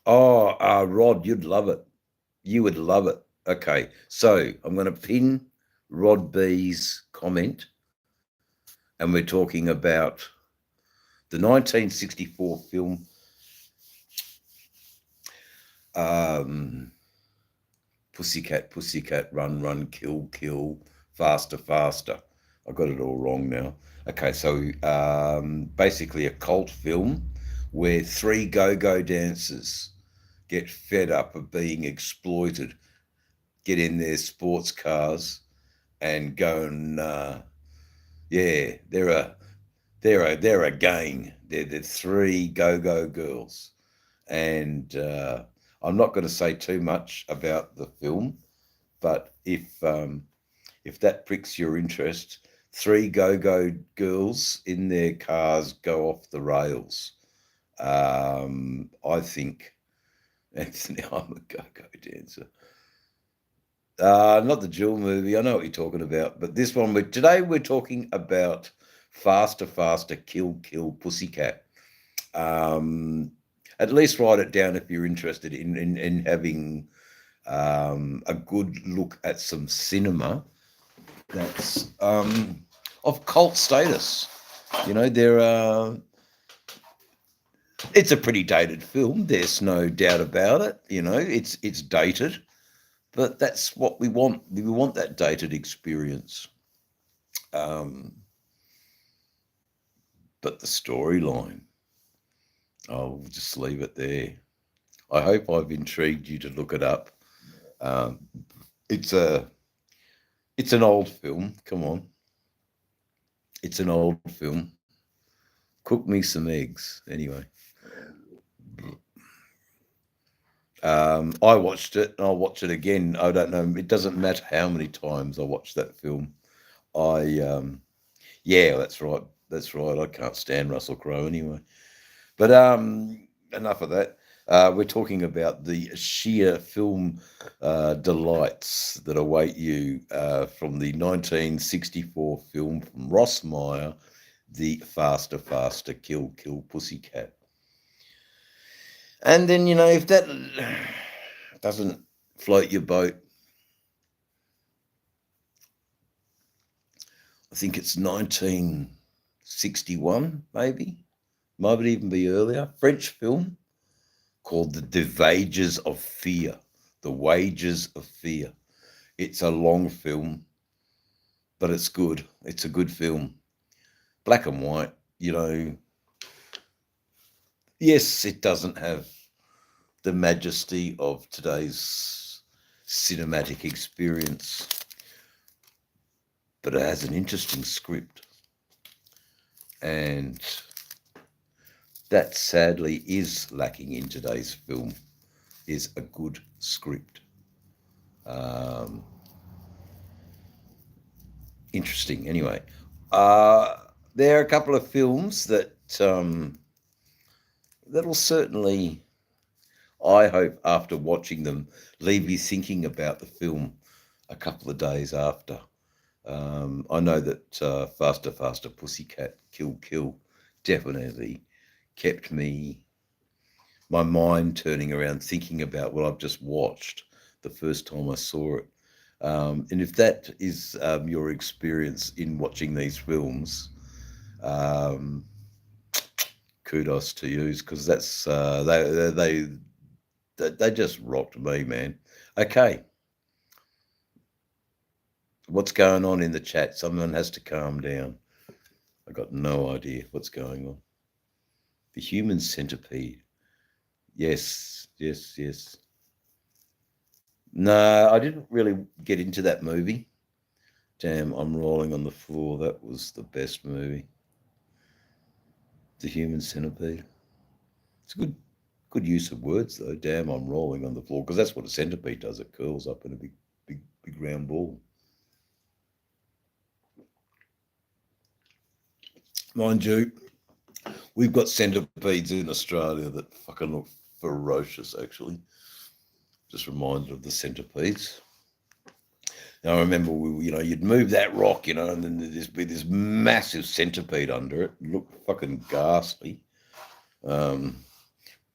Rod, you'd love it. You would love it. Okay, so I'm going to pin Rod B's comment, and we're talking about the 1964 film Pussycat, Pussycat, Run, Run, Kill, Kill, Faster, Faster. I got it all wrong now. Okay, so basically a cult film where three go-go dancers get fed up of being exploited, get in their sports cars and go and yeah, they're a gang. They're three go-go girls, and I'm not going to say too much about the film, but if that pricks your interest, three go-go girls in their cars go off the rails. I think, Anthony, I'm a go-go dancer. Not the Jewel movie. I know what you're talking about, but this one. Today we're talking about Faster, Faster, Kill, Kill, Pussycat. At least write it down if you're interested in having a good look at some cinema that's of cult status. You know, there are. It's a pretty dated film. There's no doubt about it. You know, it's dated, but that's what we want. We want that dated experience. But the storyline, I'll just leave it there. I hope I've intrigued you to look it up. Um, it's an old film. Come on, it's an old film. Cook me some eggs, anyway. I watched it and I'll watch it again. I don't know. It doesn't matter how many times I watch that film. Yeah, that's right. That's right. I can't stand Russell Crowe anyway. But enough of that. We're talking about the sheer film delights that await you from the 1964 film from Ross Meyer, The Faster, Faster, Kill, Kill, Pussycat. And then, you know, if that doesn't float your boat, I think it's 1961, maybe. Might even be earlier. French film called The Wages of Fear. The Wages of Fear. It's a long film, but it's good. It's a good film. Black and white, you know. Yes, it doesn't have the majesty of today's cinematic experience, but it has an interesting script. And that sadly is lacking in today's film, is a good script. Interesting. Anyway, there are a couple of films that that'll certainly, I hope, after watching them, leave you thinking about the film a couple of days after. I know that Faster, Faster, Pussycat, Kill, Kill definitely kept my mind turning around thinking about what I've just watched the first time I saw it. And if that is your experience in watching these films, um, kudos to you, because that's they just rocked me, man. Okay, what's going on in the chat? Someone has to calm down. I got no idea what's going on. The Human Centipede. Yes, yes, yes. No, I didn't really get into that movie. Damn, I'm rolling on the floor. That was the best movie. The Human Centipede. It's a good use of words though. Damn, I'm rolling on the floor because that's what a centipede does. It curls up in a big round ball. Mind you, we've got centipedes in Australia that fucking look ferocious. Actually, just reminded of the centipedes. Now I remember you'd move that rock, and then there'd be this massive centipede under it. It looked fucking ghastly.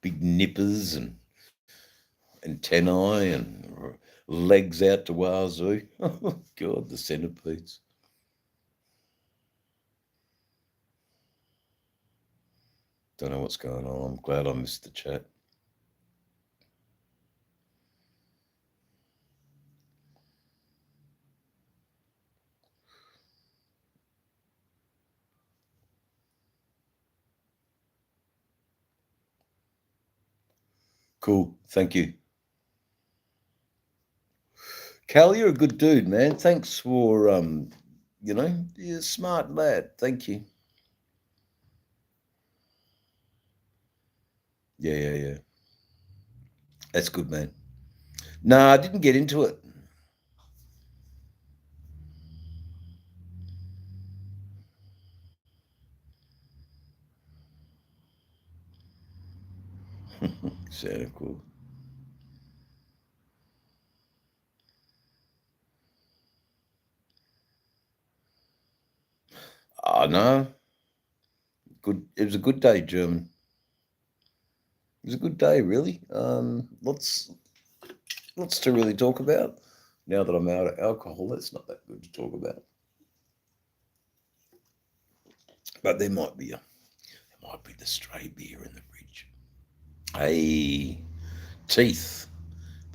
Big nippers and antennae and legs out to wazoo. Oh God, the centipedes. Don't know what's going on. I'm glad I missed the chat. Cool. Thank you. Cal, you're a good dude, man. Thanks for you're a smart lad. Thank you. Yeah. That's good, man. No, I didn't get into it. Santa Claus. Oh no. Good. It was a good day, German. was a good day, really. Lots to really talk about. Now that I'm out of alcohol, that's not that good to talk about. But there might be the stray beer in the fridge. Hey, teeth.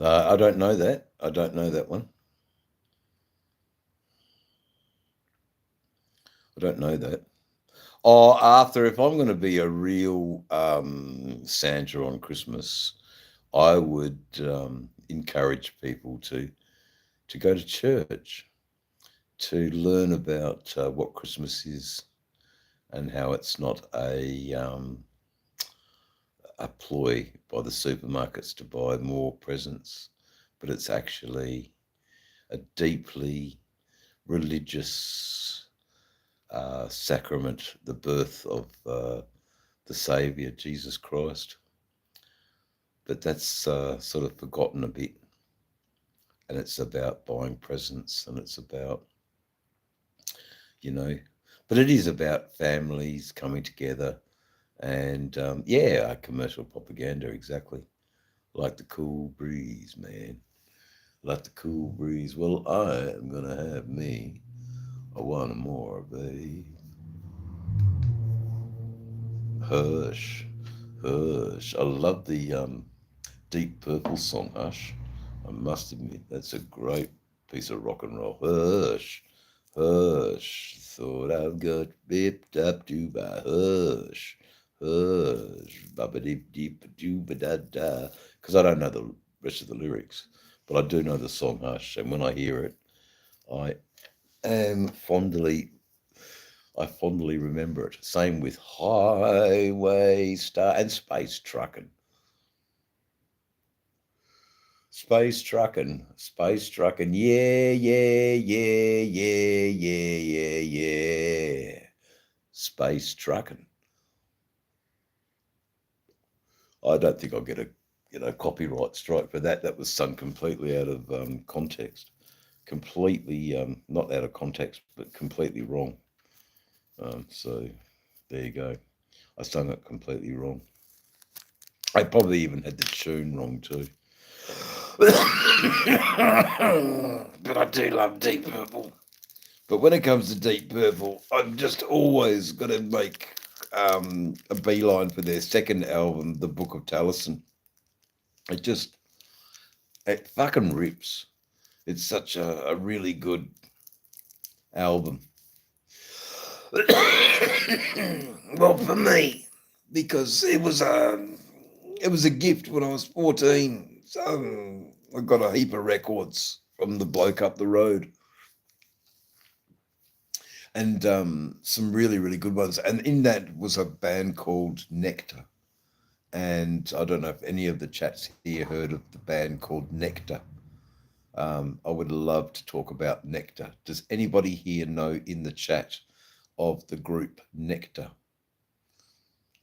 I don't know that. I don't know that one. I don't know that. Oh, Arthur, if I'm going to be a real Santa on Christmas, I would encourage people to go to church, to learn about what Christmas is and how it's not a ploy by the supermarkets to buy more presents, but it's actually a deeply religious sacrament, the birth of the Saviour, Jesus Christ. But that's sort of forgotten a bit. And it's about buying presents, and it's about, you know, but it is about families coming together and, yeah, commercial propaganda, exactly. Like the cool breeze, man. Like the cool breeze. Well, I am going to have me a one more, babe. Hush, hush. I love the Deep Purple song, Hush. I must admit, that's a great piece of rock and roll. Hush, hush. Thought I've got bipped up to by hush, hush. Baba deep deep dooba da da. Because I don't know the rest of the lyrics, but I do know the song Hush, and when I hear it, I am fondly remember it. Same with Highway Star and Space Truckin'. Space trucking, yeah, yeah, yeah, yeah, yeah, yeah, yeah. Space trucking. I don't think I'll get a copyright strike for that. That was sung completely out of context, completely not out of context, but completely wrong. So there you go. I sung it completely wrong. I probably even had the tune wrong too. But I do love Deep Purple. But when it comes to Deep Purple, I've just always got to make a beeline for their second album, The Book of Taliesin. It just, it fucking rips. It's such a really good album. Well, for me, because it was a gift when I was 14. So I got a heap of records from the bloke up the road, and some really really good ones. And in that was a band called Nectar. And I don't know if any of the chats here heard of the band called Nectar. I would love to talk about Nectar. Does anybody here know in the chat of the group Nectar?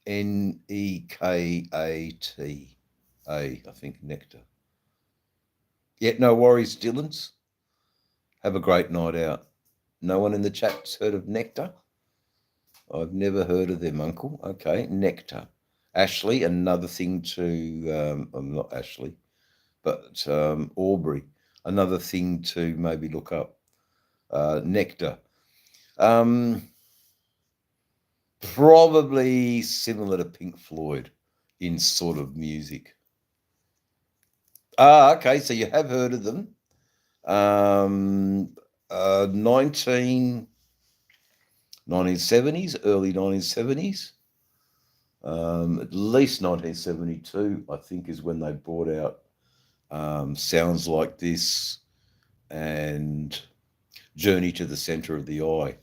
Nekata. I think Nectar. Yeah, no worries, Dylans. Have a great night out. No one in the chat's heard of Nectar? I've never heard of them, Uncle. Okay, Nectar. Ashley, another thing to, I'm not Ashley, but Aubrey, another thing to maybe look up. Nectar. Um, Probably similar to Pink Floyd in sort of music. Ah, okay, so you have heard of them. 1970s, early 1970s. At least 1972, I think, is when they brought out Sounds Like This and Journey to the Center of the Eye.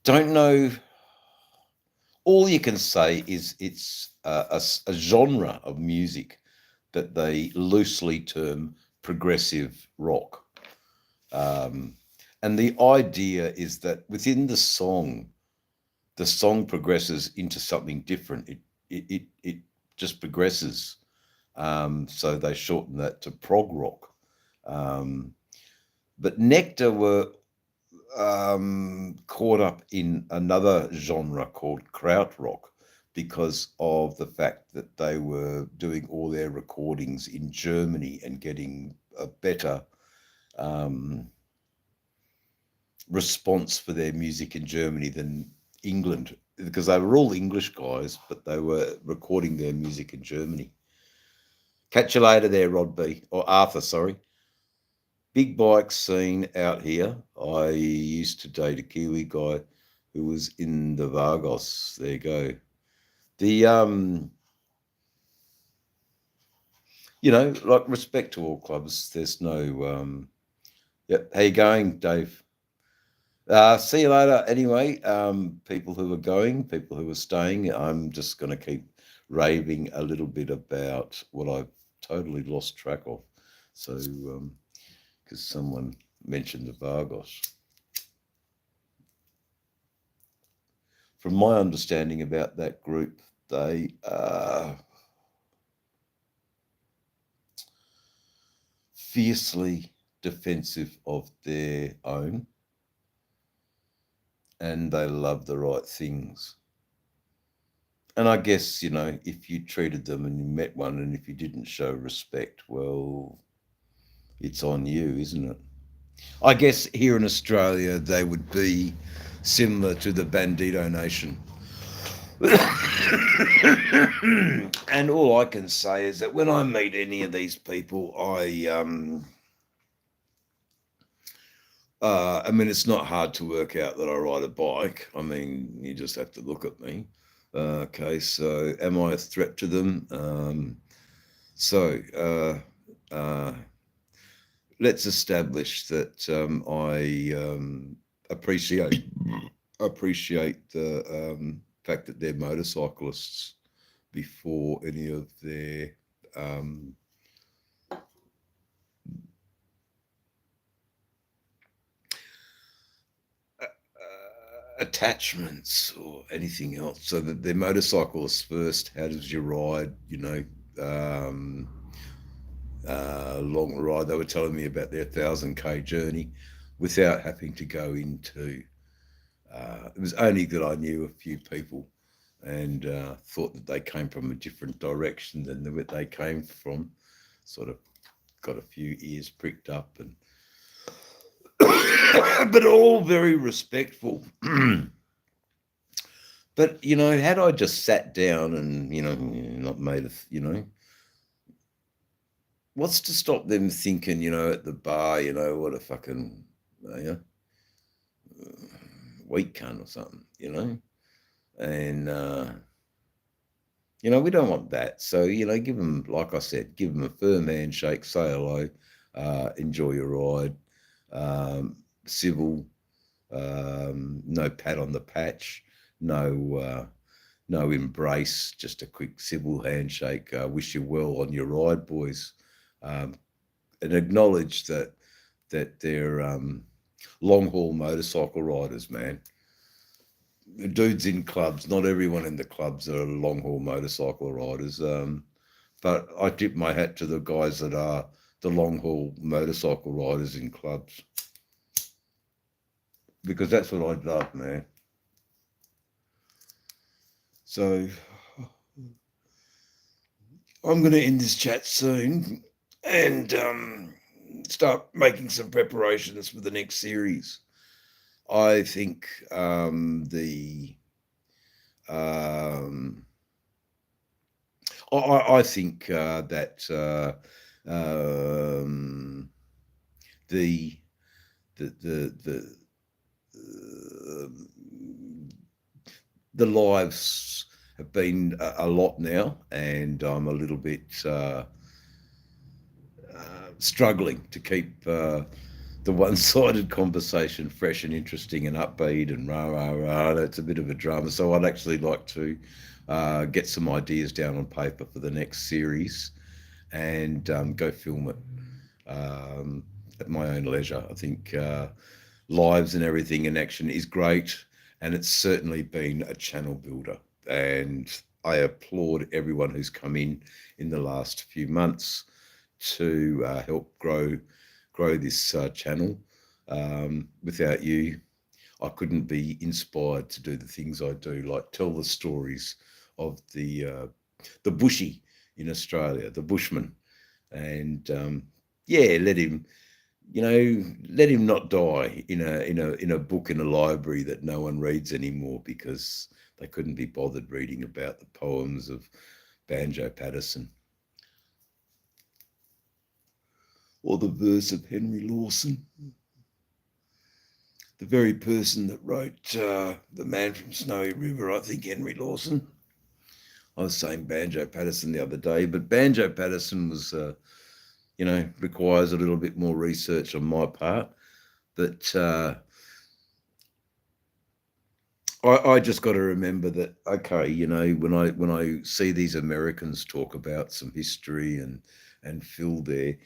Don't know. All you can say is it's a genre of music that they loosely term progressive rock. Um, and the idea is that within the song progresses into something different. It just progresses. So they shorten that to prog rock. But Nectar were caught up in another genre called krautrock, because of the fact that they were doing all their recordings in Germany and getting a better response for their music in Germany than England, because they were all English guys, but they were recording their music in Germany. Catch you later there, Rod B. Or Arthur, sorry. Big bike scene out here. I used to date a Kiwi guy who was in the Vargos. There you go. The like, respect to all clubs. There's no yep. How you going, Dave? See you later. Anyway, people who are going, people who are staying, I'm just going to keep raving a little bit about what I've totally lost track of. So, because someone mentioned the Vargos. From my understanding about that group, they are fiercely defensive of their own, and they love the right things. And I guess, if you treated them and you met one, and if you didn't show respect, well, it's on you, isn't it? I guess here in Australia, they would be similar to the Bandito Nation. And all I can say is that when I meet any of these people, I mean, it's not hard to work out that I ride a bike. I mean, you just have to look at me. Okay, so am I a threat to them? Let's establish that I appreciate the fact that they're motorcyclists before any of their attachments or anything else. So that they're motorcyclists first. How does you ride? Long ride. They were telling me about their 1,000K journey without having to go into. It was only that I knew a few people and thought that they came from a different direction than they came from. Sort of got a few ears pricked up, and but all very respectful. But had I just sat down and not made a what's to stop them thinking at the bar what a fucking weak cunt or something, and we don't want that. So give them, like I said, give them a firm handshake, say hello, enjoy your ride, civil, no pat on the patch, no embrace, just a quick civil handshake. Wish you well on your ride, boys, and acknowledge that they're long haul motorcycle riders, man. The dudes in clubs, not everyone in the clubs are long haul motorcycle riders. But I tip my hat to the guys that are the long haul motorcycle riders in clubs, because that's what I'd love, man. So I'm going to end this chat soon and start making some preparations for the next series. I think I think that the lives have been a lot now, and I'm a little bit struggling to keep the one-sided conversation fresh and interesting and upbeat and rah, rah, rah. It's a bit of a drama. So I'd actually like to get some ideas down on paper for the next series and go film it at my own leisure. I think lives and everything in action is great, and it's certainly been a channel builder. And I applaud everyone who's come in the last few months to help grow this channel. Without you, I couldn't be inspired to do the things I do, like tell the stories the bushy in Australia, the bushman, and yeah, let him not die in a book in a library that no one reads anymore because they couldn't be bothered reading about the poems of Banjo Paterson or the verse of Henry Lawson, the very person that wrote The Man from Snowy River. I think Henry Lawson. I was saying Banjo Paterson the other day, but Banjo Paterson was, requires a little bit more research on my part. But I just got to remember that, okay, when I see these Americans talk about some history and fill their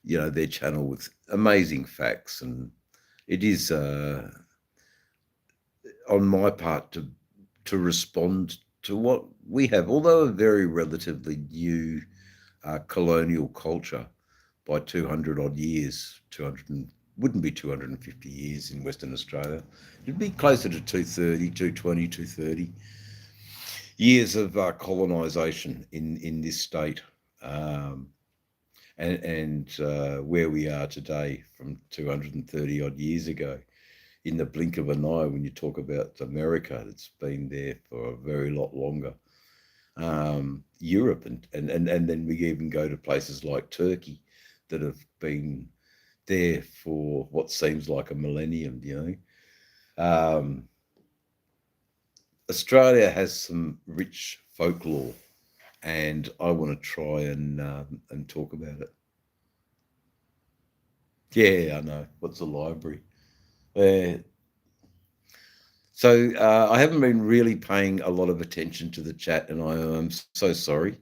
their channel with amazing facts, and it is on my part to respond to what we have, although a very relatively new colonial culture by 200 odd years, 200 wouldn't be 250 years in Western Australia. It'd be closer to 230, 220, 230 years of colonisation in this state. And where we are today from 230 odd years ago, in the blink of an eye, when you talk about America, it's been there for a very lot longer. Europe, and then we even go to places like Turkey that have been there for what seems like a millennium, Australia has some rich folklore, and I want to try and talk about it. Yeah, I know. What's a library? So I haven't been really paying a lot of attention to the chat, and I am so sorry.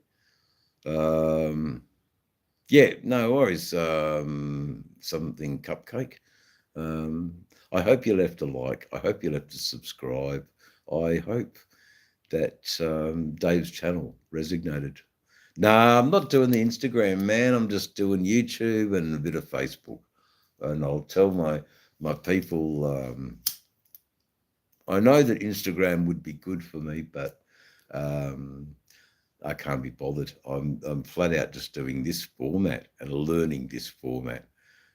Yeah, no worries. Something cupcake. I hope you left a like. I hope you left a subscribe. I hope that Dave's channel resonated. Nah, I'm not doing the Instagram, man. I'm just doing YouTube and a bit of Facebook. And I'll tell my people. I know that Instagram would be good for me, but I can't be bothered. I'm flat out just doing this format and learning this format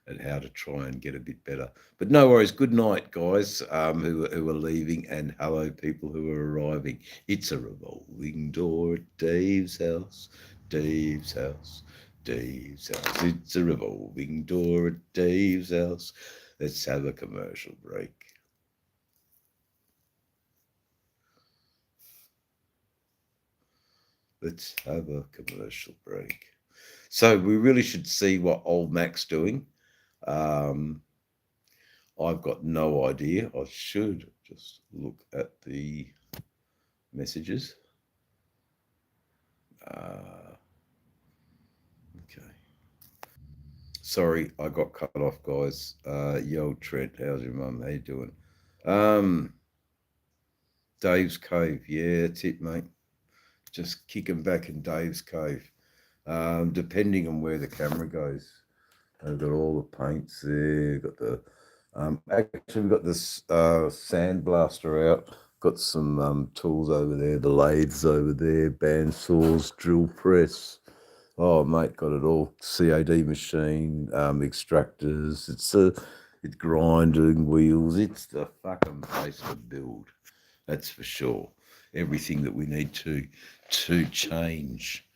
and how to try and get a bit better. But no worries. Good night, guys who are leaving, and hello, people who are arriving. It's a revolving door at Dave's house, Dave's house, Dave's house. It's a revolving door at Dave's house. Let's have a commercial break. Let's have a commercial break. So we really should see what old Mac's doing. I've got no idea. I should just look at the messages. Okay. Sorry, I got cut off, guys. Yo, Trent, how's your mum? How you doing? Dave's Cave. Yeah, that's it, mate. Just kicking back in Dave's Cave. Depending on where the camera goes. I've got all the paints there. Got the actually we've got this sand blaster out. Got some tools over there, the lathes over there, band saws, drill press. Oh mate, got it all. CAD machine, extractors. It's grinding wheels. It's the fucking place to build. That's for sure. Everything that we need to change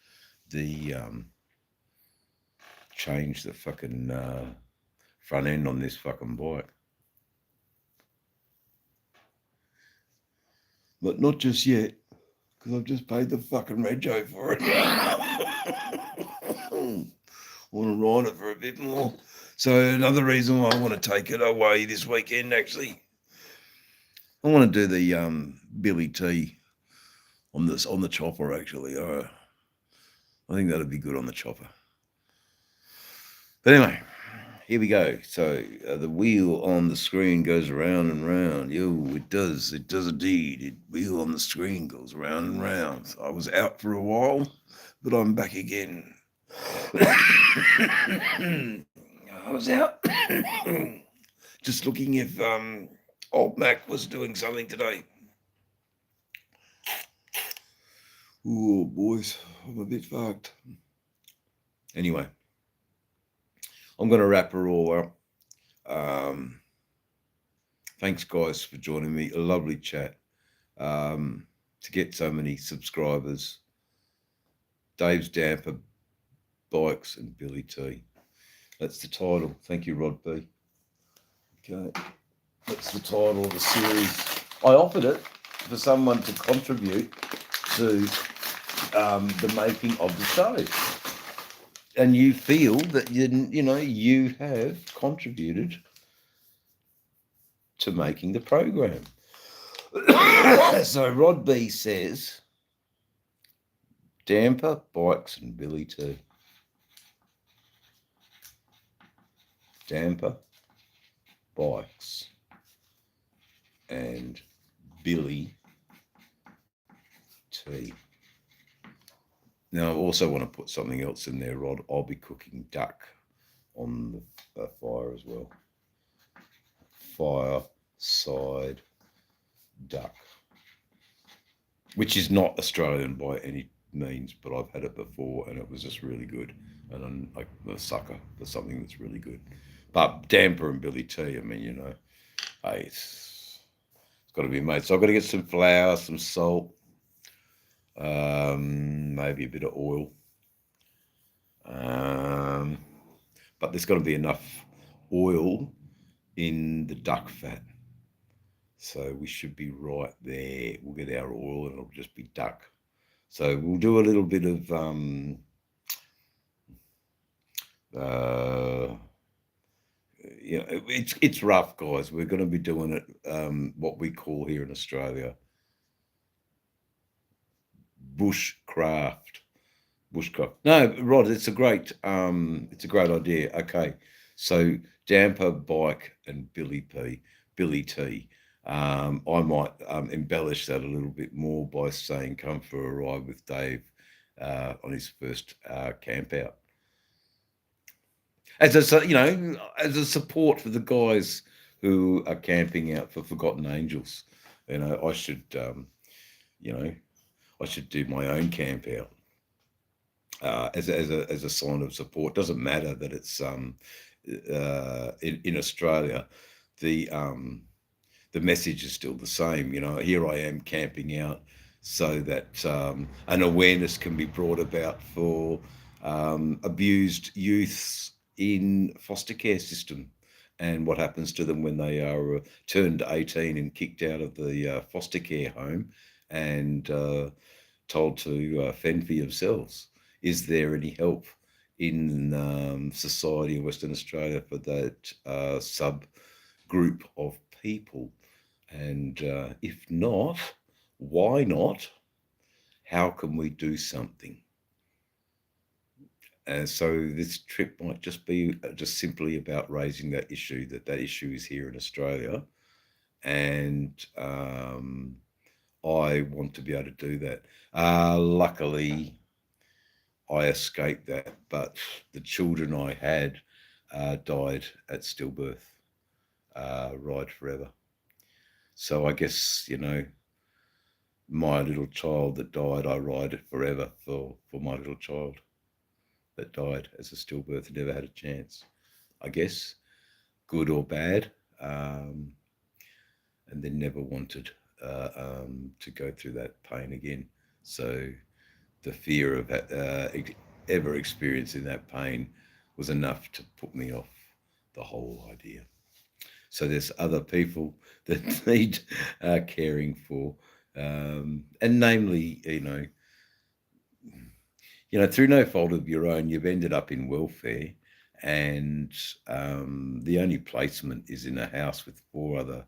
the fucking front end on this fucking bike. But not just yet, because I've just paid the fucking rego for it. Want to ride it for a bit more. So another reason why I want to take it away this weekend, actually. I want to do the Billy T on the chopper, actually. I think that'd be good on the chopper. But anyway, here we go. So the wheel on the screen goes round and round. Yo, it does. It does indeed. The wheel on the screen goes round and round. So I was out for a while, but I'm back again. I was out just looking if old Mac was doing something today. Oh, boys, I'm a bit fucked. Anyway, I'm going to wrap her all up. Thanks, guys, for joining me. A lovely chat. To get so many subscribers. Dave's Damper, Bikes, and Billy T. That's the title. Thank you, Rod B. Okay, that's the title of the series. I offered it for someone to contribute to the making of the show, and you feel that you have contributed to making the program. So Rod B says, Damper, Bikes, and Billy T. Damper, Bikes, and Billy T. Now, I also want to put something else in there, Rod. I'll be cooking duck on the fire as well. Fireside duck, which is not Australian by any means, but I've had it before and it was just really good. And I'm like a sucker for something that's really good. But Damper and Billy T, I mean, hey, it's got to be made. So I've got to get some flour, some salt, maybe a bit of oil. But there's got to be enough oil in the duck fat. So we should be right there. We'll get our oil and it'll just be duck. So we'll do a little bit of it's rough, guys. We're going to be doing it what we call here in Australia bushcraft. No, Rod, it's a great idea. Okay, so Damper, Bike, and Billy T. I might embellish that a little bit more by saying, "Come for a ride with Dave on his first camp out." As a support for the guys who are camping out for Forgotten Angels. I should I should do my own camp out. As a sign of support. Doesn't matter that it's in Australia, the message is still the same. Here I am camping out so that an awareness can be brought about for abused youths in foster care system and what happens to them when they are turned 18 and kicked out of the foster care home and told to fend for yourselves. Is there any help in society in Western Australia for that subgroup of people? And if not, why not? How can we do something? And so this trip might just be just simply about raising that issue, that issue is here in Australia. And I want to be able to do that. Luckily, I escaped that, but the children I had died at stillbirth, Ride Forever. So I guess, my little child that died, I ride it forever for my little child that died as a stillbirth and never had a chance. I guess, good or bad, and then never wanted to go through that pain again. So the fear of ever experiencing that pain was enough to put me off the whole idea. So there's other people that need caring for, and namely, through no fault of your own, you've ended up in welfare, and the only placement is in a house with four other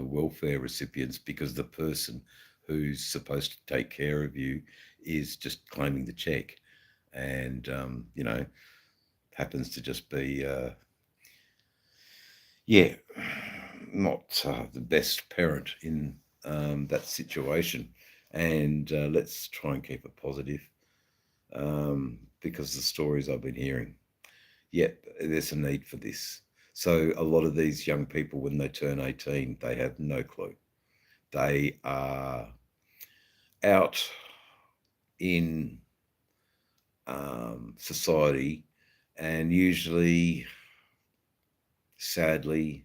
welfare recipients because the person who's supposed to take care of you is just claiming the check, and happens to just be not the best parent in that situation. And let's try and keep it positive, because the stories I've been hearing, there's a need for this. So a lot of these young people, when they turn 18, they have no clue. They are out in society, and usually, sadly,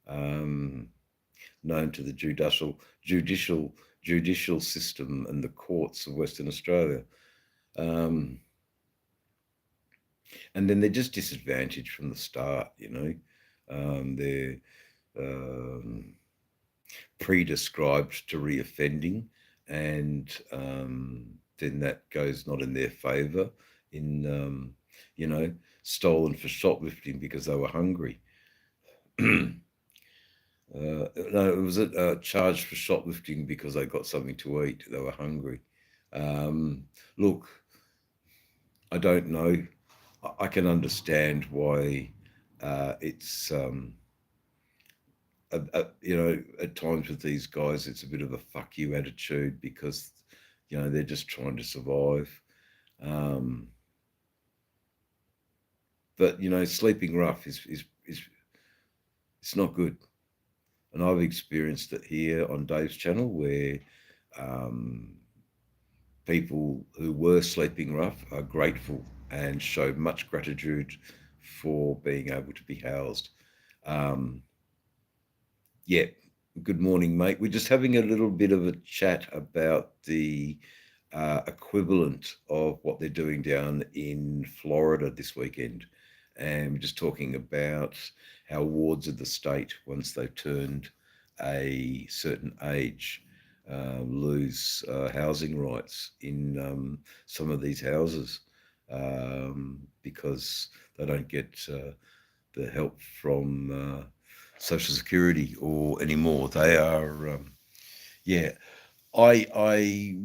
known to the judicial system and the courts of Western Australia. And then they're just disadvantaged from the start, they're predescribed to reoffending, and then that goes not in their favour in, stolen for shoplifting because they were hungry. No, it was charged for shoplifting because they got something to eat. They were hungry. Look, I don't know. I can understand why it's, at times with these guys, it's a bit of a fuck you attitude because, they're just trying to survive. But, sleeping rough is it's not good. And I've experienced it here on Dave's channel where people who were sleeping rough are grateful and show much gratitude for being able to be housed. Yeah, good morning, mate. We're just having a little bit of a chat about the equivalent of what they're doing down in Florida this weekend. And we're just talking about how wards of the state, once they've turned a certain age, lose housing rights in some of these houses because they don't get the help from Social Security or anymore. They are, I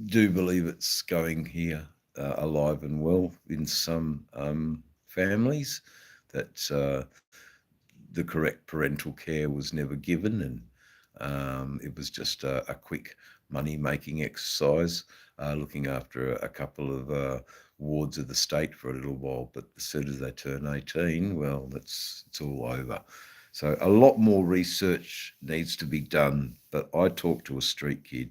do believe it's going here alive and well in some families, that the correct parental care was never given, and it was just a quick money-making exercise, looking after a couple of wards of the state for a little while. But as soon as they turn 18, well, it's all over. So a lot more research needs to be done. But I talked to a street kid,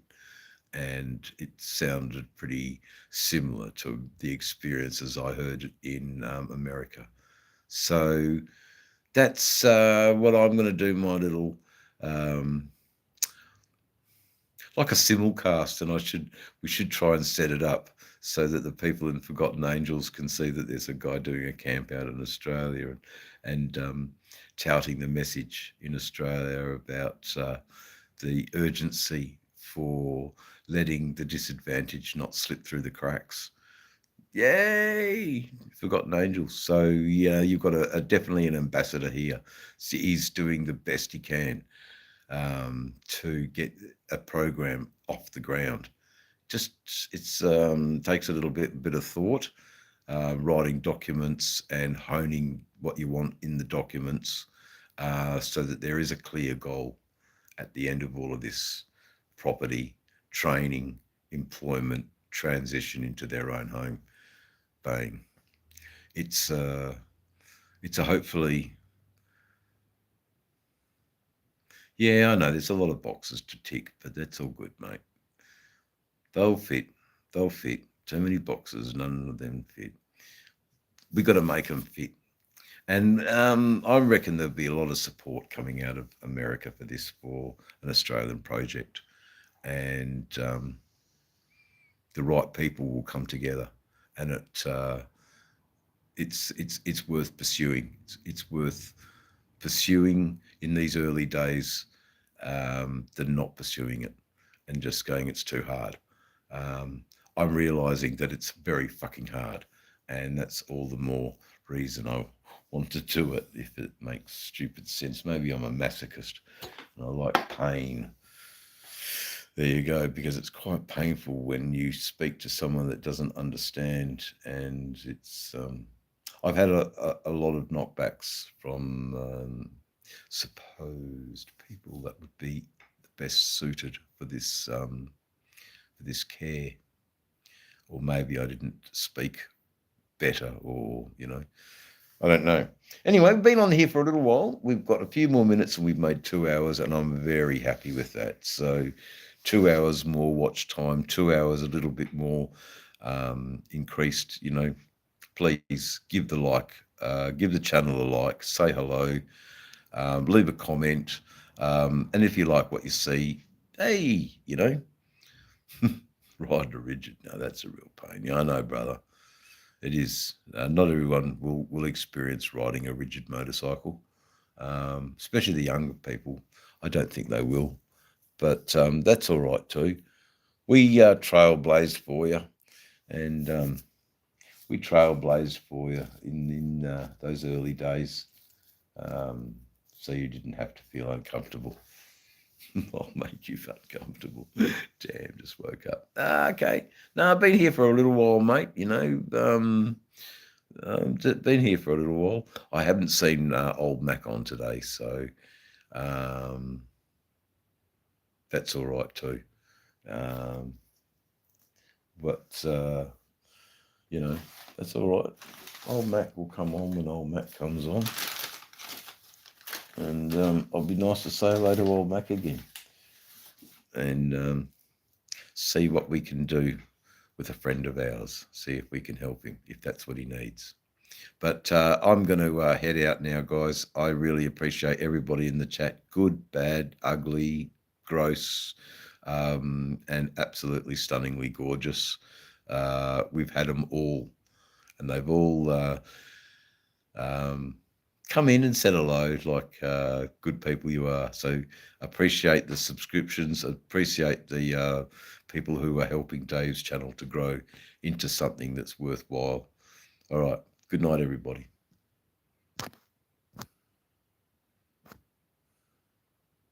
and it sounded pretty similar to the experiences I heard in America. So that's what I'm going to do, my little, like a simulcast, and we should try and set it up so that the people in Forgotten Angels can see that there's a guy doing a camp out in Australia, and touting the message in Australia about the urgency for letting the disadvantaged not slip through the cracks. Yay! Forgotten Angels. So yeah, you've got a definitely an ambassador here. He's doing the best he can to get a program off the ground. Just it's takes a little bit of thought, writing documents and honing what you want in the documents, so that there is a clear goal at the end of all of this: property, training, employment, transition into their own home. Bang. It's a hopefully, yeah, I know there's a lot of boxes to tick, but that's all good, mate. They'll fit. Too many boxes, none of them fit. We got to make them fit. And I reckon there'll be a lot of support coming out of America for this, for an Australian project, and the right people will come together, and it's worth pursuing. It's worth pursuing in these early days than not pursuing it and just going, it's too hard. I'm realizing that it's very fucking hard, and that's all the more reason I want to do it, if it makes stupid sense. Maybe I'm a masochist and I like pain. There you go, because it's quite painful when you speak to someone that doesn't understand, and it's I've had a lot of knockbacks from supposed people that would be the best suited for this care, or maybe I didn't speak better, or I don't know. Anyway, we've been on here for a little while. We've got a few more minutes and we've made 2 hours, and I'm very happy with that. So 2 hours more watch time, 2 hours a little bit more increased, you know, please give the like, give the channel a like, say hello, leave a comment, and if you like what you see, hey, you know, ride a rigid. No, that's a real pain. Yeah, I know, brother. It is. Not everyone will experience riding a rigid motorcycle, especially the younger people. I don't think they will, but that's all right too. We trailblazed for you, and we trailblazed for you in those early days, so you didn't have to feel uncomfortable. I'll make you uncomfortable. Damn, just woke up. Okay. No, I've been here for a little while, mate. You know, been here for a little while. I haven't seen old Mac on today, so that's all right too. But you know, that's all right. Old Mac will come on when old Mac comes on, and I'll be nice to say hello to old Mac again, and see what we can do with a friend of ours. See if we can help him if that's what he needs. But I'm going to head out now, guys. I really appreciate everybody in the chat. Good, bad, ugly, gross, and absolutely stunningly gorgeous. We've had them all, and they've all come in and said hello like good people you are. So appreciate the subscriptions. Appreciate the people who are helping Dave's channel to grow into something that's worthwhile. All right. Good night, everybody.